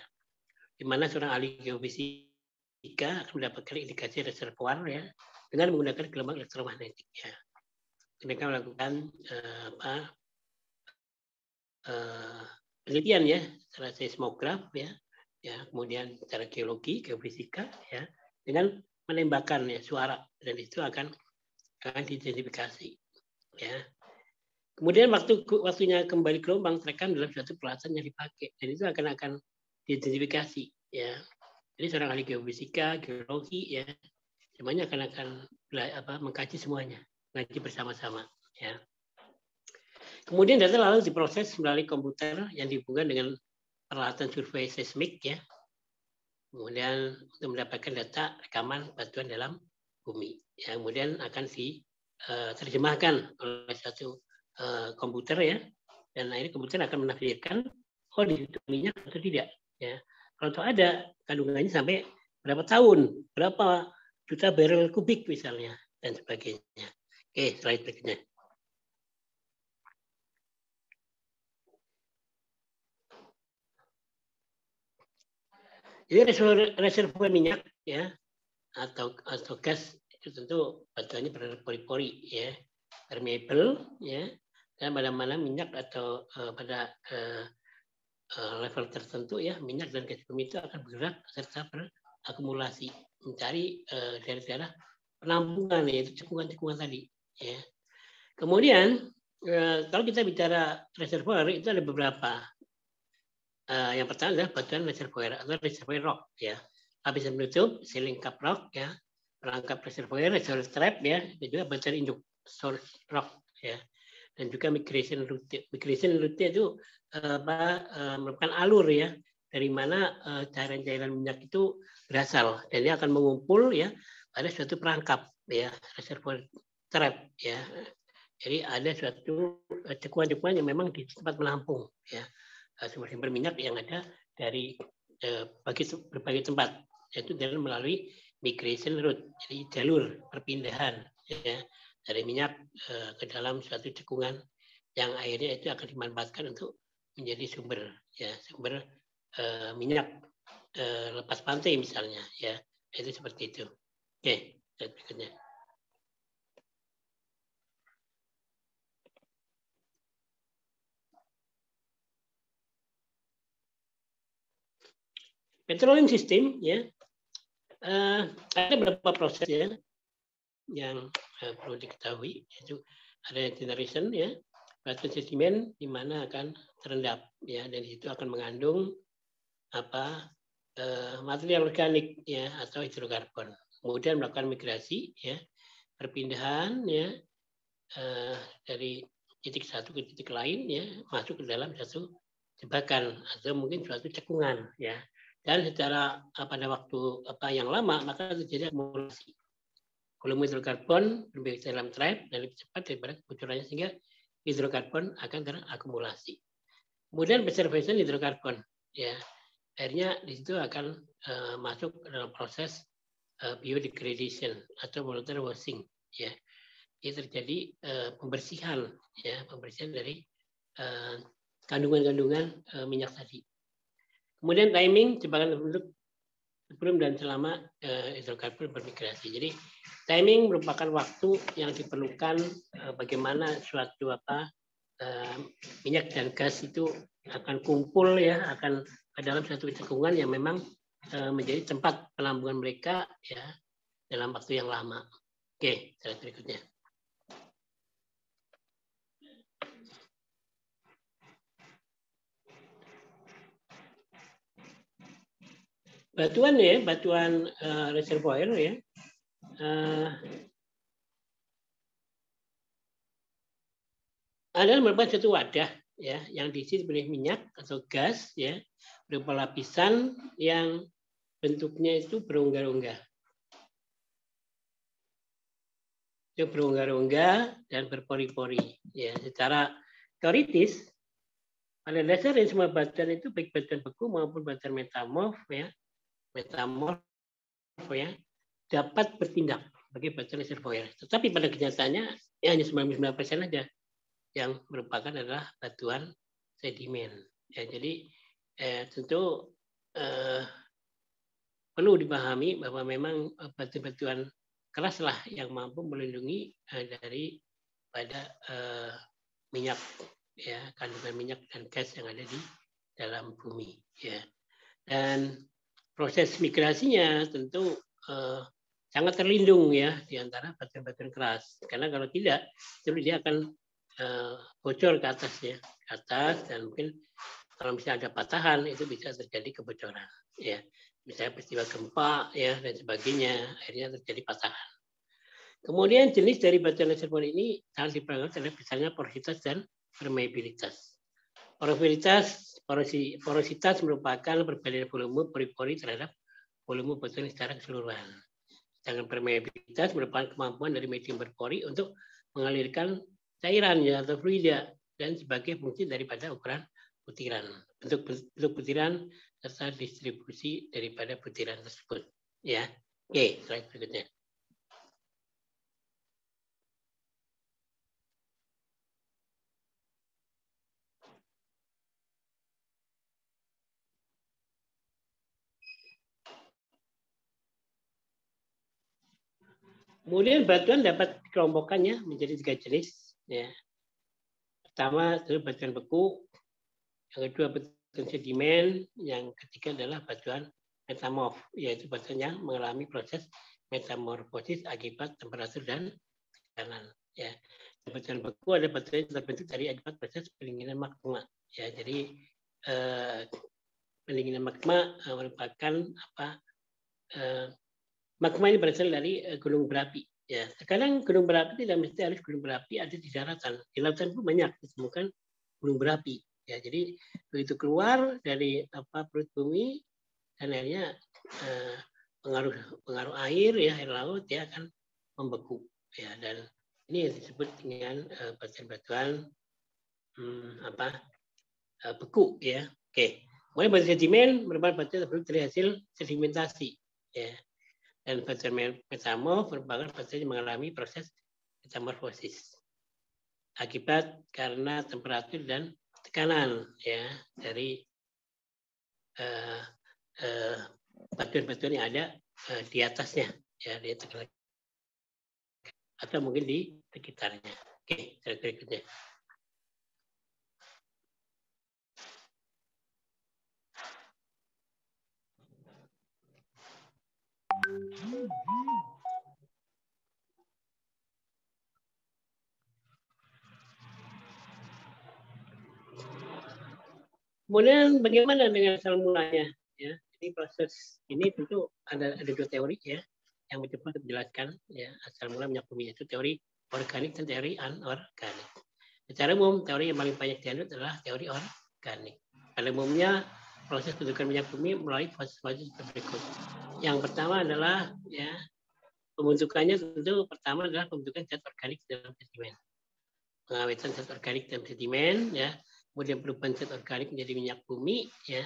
di mana seorang ahli geofisika akan mendapatkan indikasi reservoir ya dengan menggunakan gelombang elektromagnetik ya. Mereka melakukan penelitian ya secara seismograf ya, kemudian secara geologi, geofisika ya, dengan menembakkan ya suara, dan itu akan diidentifikasi ya. Kemudian waktunya kembali gelombang terekam dalam suatu peralatan yang dipakai, dan itu akan diidentifikasi ya. Jadi seorang ahli geofisika, geologi ya, semuanya akan mengkaji semuanya, mengkaji bersama-sama ya. Kemudian data lalu diproses melalui komputer yang dihubungkan dengan peralatan survei seismik ya. Kemudian untuk mendapatkan data rekaman batuan dalam bumi. Yang kemudian akan diterjemahkan oleh satu komputer ya. Dan akhirnya komputer akan menafsirkan di situ minyak atau tidak ya. Kalau ada kandungannya sampai berapa tahun, berapa juta barrel kubik misalnya dan sebagainya. Oke, slide berikutnya. Jadi reservoir minyak ya atau gas itu tentu batuannya berpori-pori ya, permeable ya, dan mana-mana minyak atau pada level tertentu ya, minyak dan gas bumi itu akan bergerak serta berakumulasi mencari daerah-daerah penampungan yaitu cekungan-cekungan tadi ya. Kemudian kalau kita bicara reservoir itu ada beberapa. Yang pertama adalah batuan reservoir atau reservoir rock ya. Lapisan penutup, sealing cap rock ya, perangkap reservoir, reservoir trap ya, dan juga batuan induk source rock ya, dan juga migration route. Migration route itu merupakan alur ya, dari mana cairan-cairan minyak itu berasal, dan dia akan mengumpul ya pada suatu perangkap ya, reservoir trap ya. Jadi ada suatu cekuan-cekuan yang memang di tempat menampung ya sumber-sumber minyak yang ada dari berbagai tempat, yaitu dengan melalui migration route, jadi jalur perpindahan ya, dari minyak ke dalam suatu cekungan yang akhirnya itu akan dimanfaatkan untuk menjadi sumber minyak lepas pantai misalnya ya, itu seperti itu. Oke, berikutnya. petroleum system ya, ada beberapa proses ya yang perlu diketahui, yaitu ada generation ya, batuan sedimen di mana akan terendap ya, dan itu akan mengandung material organik ya atau hidrokarbon. Kemudian melakukan migrasi ya, perpindahan ya dari titik satu ke titik lain ya, masuk ke dalam satu jebakan atau mungkin suatu cekungan ya. Dan secara pada waktu yang lama maka terjadi akumulasi. Volume hidrokarbon lebih dalam trap dan lebih cepat daripada kebocorannya, sehingga hidrokarbon akan terakumulasi. Kemudian preservation hidrokarbon ya, akhirnya di situ akan masuk dalam proses biodegradation atau voluntary washing ya. Ini terjadi pembersihan ya, pembersihan dari kandungan-kandungan minyak tadi. Kemudian timing jebakan terbentuk sebelum dan selama hidrokarbon bermigrasi. Jadi timing merupakan waktu yang diperlukan bagaimana suatu minyak dan gas itu akan kumpul ya, akan ke dalam satu cekungan yang memang menjadi tempat penampungan mereka ya dalam waktu yang lama. Oke, slide berikutnya. Batuan ya, batuan reservoir ya. Adalah merupakan suatu wadah ya yang diisi oleh minyak atau gas ya, berupa lapisan yang bentuknya itu berongga-rongga. Itu berongga-rongga dan berpori-pori ya. Secara teoritis pada dasarnya semua batuan itu baik batuan beku maupun batuan metamorf ya, dapat bertindak sebagai batuan reservoir. Tetapi pada kenyataannya ya hanya 99% saja yang merupakan adalah batuan sedimen. Ya, jadi tentu perlu dipahami bahwa memang batu-batuan keraslah yang mampu melindungi dari pada minyak ya, kandungan minyak dan gas yang ada di dalam bumi ya. Dan proses migrasinya tentu sangat terlindung ya di antara batuan-batuan keras, karena kalau tidak itu dia akan bocor ke atas ya, ke atas, dan mungkin kalau misalnya ada patahan itu bisa terjadi kebocoran ya, misalnya peristiwa gempa ya dan sebagainya, akhirnya terjadi patahan. Kemudian jenis dari batuan reservoir ini sangat dipengaruhi oleh misalnya porositas dan permeabilitas. Porositas merupakan perbedaan volume pori-pori terhadap volume batuan secara keseluruhan. Sedangkan permeabilitas merupakan kemampuan dari medium berpori untuk mengalirkan cairan ya atau fluida dan sebagai fungsi daripada ukuran butiran, bentuk butiran serta distribusi daripada butiran tersebut ya. Oke, slide berikutnya. Kemudian batuan dapat dikelompokkannya menjadi 3 jenis ya. Pertama itu batuan beku, yang kedua batuan sedimen, yang ketiga adalah batuan metamorf, yaitu batuan yang mengalami proses metamorfosis akibat temperatur dan tekanan. Ya, batuan beku ada batuan yang terbentuk dari akibat proses pendinginan magma. Ya, jadi pendinginan magma merupakan magma ini berasal dari gunung berapi. Ya, sekarang gunung berapi tidak mesti harus gunung berapi ada di daratan. Di lautan pun banyak ditemukan gunung berapi. Ya, jadi begitu keluar dari perut bumi dan akhirnya pengaruh air ya, air laut ya akan membeku. Ya, dan ini disebut dengan batuan-batuan beku ya. Oke. Kemudian batuan sedimen merupakan batuan yang dari hasil sedimentasi. Ya. Dan batuan metamorf merupakan batuan yang mengalami proses metamorfosis akibat karena temperatur dan tekanan ya dari batuan-batuan yang ada di atasnya ya, di tekanan atau mungkin di sekitarnya. Oke, berikutnya. Kemudian bagaimana dengan asal mulanya? Ya, jadi proses ini tentu ada dua teori ya yang mencoba untuk menjelaskan ya asal mula minyak bumi, itu teori organik dan teori anorganik. Secara umum teori yang paling banyak dianut adalah teori organik. Pada umumnya proses pembentukan minyak bumi melalui proses-proses berikut. Yang pertama adalah ya pembentukannya tentu pertama adalah pembentukan zat organik dalam sedimen. Pengawetan zat organik dalam sedimen ya, kemudian perubahan zat organik menjadi minyak bumi ya,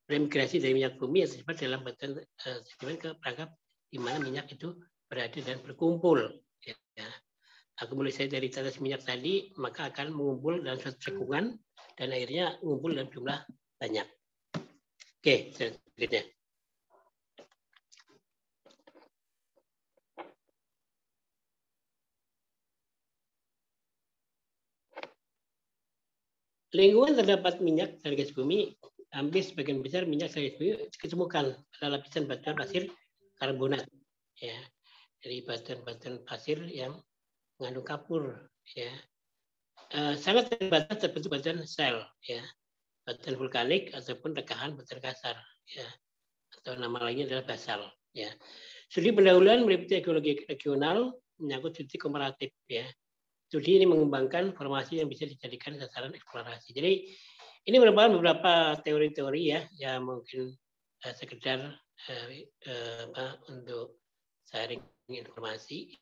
remigrasi dari minyak bumi yang tersebar dalam batuan sedimen ke perangkap di mana minyak itu berada dan berkumpul ya. Akumulasi dari tetes minyak tadi maka akan mengumpul dalam suatu cekungan dan akhirnya mengumpul dalam jumlah banyak. Oke, selanjutnya. Lingkungan terdapat minyak dari gas bumi, hampir sebagian besar minyak dari gas bumi ditemukan pada lapisan batuan pasir karbonat. Ya, dari batuan-batuan pasir yang mengandung kapur. Ya, sangat terbatas terbentuk batuan sel. Ya, batuan vulkanik ataupun rekahan batuan kasar. Ya, atau nama lainnya adalah basal. Ya, studi pendahuluan meliputi geologi regional menyangkut studi komparatif. Ya, studi ini mengembangkan formasi yang bisa dijadikan sasaran eksplorasi. Jadi ini merupakan beberapa teori-teori ya yang mungkin sekedar untuk sharing informasi.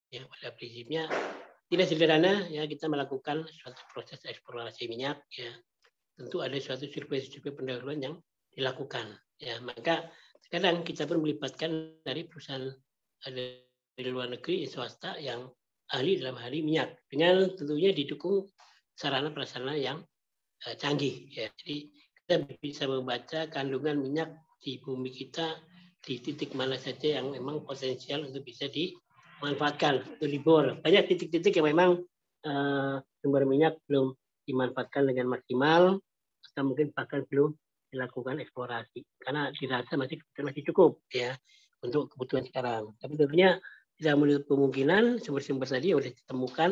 Ya, pada prinsipnya tidak sederhana ya kita melakukan suatu proses eksplorasi minyak ya. Tentu ada suatu survei pendahuluan yang dilakukan ya. Maka sekarang kita pun melibatkan dari perusahaan dari luar negeri swasta yang ahli dalam hal minyak dengan tentunya didukung sarana prasarana yang canggih ya. Jadi kita bisa membaca kandungan minyak di bumi kita di titik mana saja yang memang potensial untuk bisa dimanfaatkan untuk dibor. Banyak titik-titik yang memang sumber minyak belum dimanfaatkan dengan maksimal atau mungkin bahkan belum dilakukan eksplorasi karena dirasa masih cukup ya untuk kebutuhan sekarang. Tapi tentunya tidak menutup kemungkinan sumber-sumber tadi yang sudah ditemukan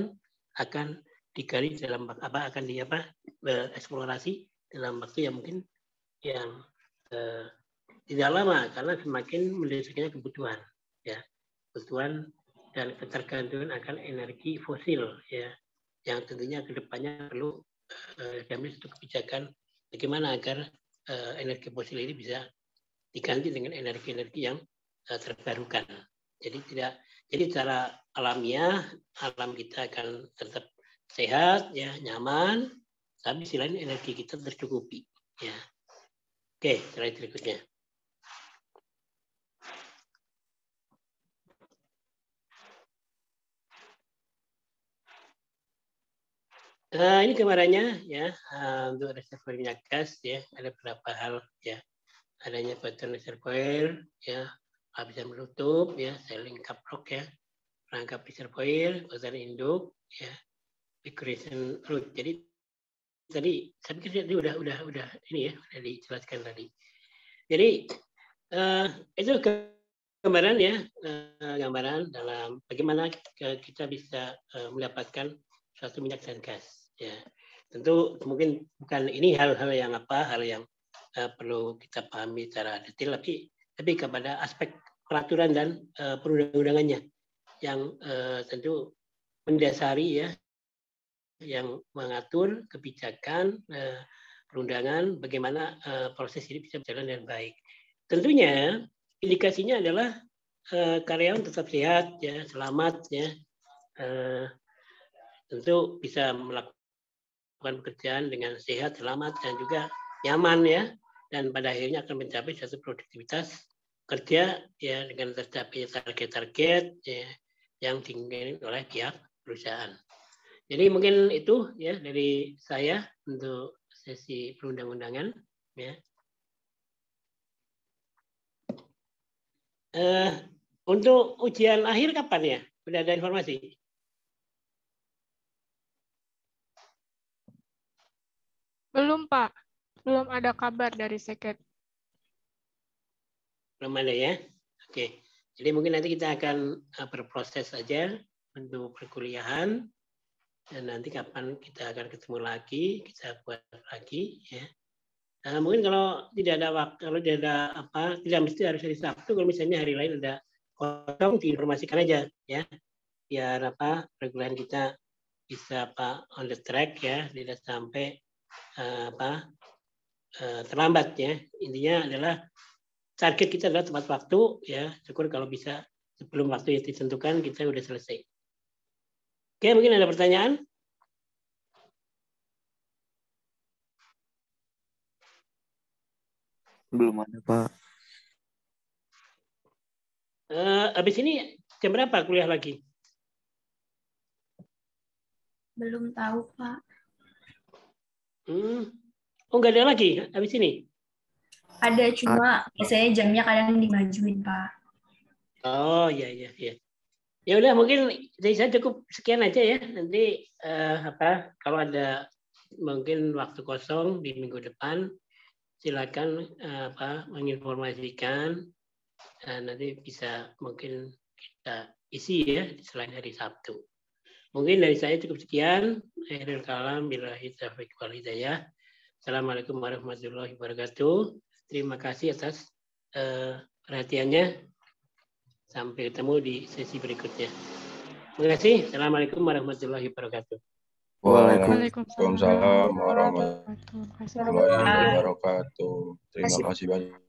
akan digali dalam akan eksplorasi dalam waktu yang mungkin yang tidak lama karena semakin mendesaknya kebutuhan ya, kebutuhan dan ketergantungan akan energi fosil ya, yang tentunya kedepannya perlu diambil satu kebijakan bagaimana agar energi fosil ini bisa diganti dengan energi-energi yang terbarukan. Jadi secara alamiah alam kita akan tetap sehat ya, nyaman, tapi selain energi kita tercukupi ya. Oke, slide berikutnya. Ini gambarannya ya, untuk reservoir minyak gas ya, ada beberapa hal ya. Adanya batuan reservoir ya, lapisan menutup ya, sealing caprock ya, perangkap reservoir, batuan induk ya, migration route. Jadi tadi saya pikir tadi udah ini ya, udah dijelaskan tadi. Jadi itu gambaran ya, gambaran dalam bagaimana kita bisa mendapatkan suatu minyak dan gas ya. Tentu mungkin bukan ini hal-hal yang perlu kita pahami secara detail, tapi kepada aspek peraturan dan perundang-undangannya yang tentu mendasari ya, yang mengatur kebijakan perundangan bagaimana proses ini bisa berjalan dengan baik. Tentunya indikasinya adalah karyawan tetap sehat ya, selamat ya, tentu bisa melakukan pekerjaan dengan sehat, selamat dan juga nyaman ya, dan pada akhirnya akan mencapai suatu produktivitas kerja ya dengan tercapai target-target ya, yang diinginkan oleh pihak perusahaan. Jadi mungkin itu ya dari saya untuk sesi perundang-undangan ya. Untuk ujian akhir kapan ya? Sudah ada informasi?
Belum, Pak. Belum ada kabar dari Seket.
Belum ada ya? Oke. Jadi mungkin nanti kita akan berproses saja untuk perkuliahan. Dan nanti kapan kita akan ketemu lagi, kita buat lagi ya. Mungkin kalau tidak ada waktu, kalau tidak ada apa, tidak mesti harus hari Sabtu. Kalau misalnya hari lain ada kosong, diinformasikan aja ya, biar apa perkuliahan kita bisa apa on the track ya, tidak sampai terlambat ya. Intinya adalah target kita adalah tepat waktu ya. Syukur kalau bisa sebelum waktu yang ditentukan kita sudah selesai. Oke, mungkin ada pertanyaan?
Belum ada, Pak.
Habis ini jam berapa kuliah lagi?
Belum tahu, Pak.
Oh, nggak ada lagi habis ini?
Ada, cuma biasanya jamnya kadang dimajuin, Pak.
Oh, iya. Ya udah, mungkin dari saya cukup sekian aja ya. Nanti kalau ada mungkin waktu kosong di minggu depan, silakan menginformasikan. Nanti bisa mungkin kita isi ya selain hari Sabtu. Mungkin dari saya cukup sekian. Akhirul kalam, billahi taufiq wal hidayah. Assalamualaikum warahmatullahi wabarakatuh. Terima kasih atas perhatiannya. Sampai ketemu di sesi berikutnya. Terima kasih. Assalamualaikum warahmatullahi wabarakatuh.
Waalaikumsalam warahmatullahi wabarakatuh. Terima kasih banyak.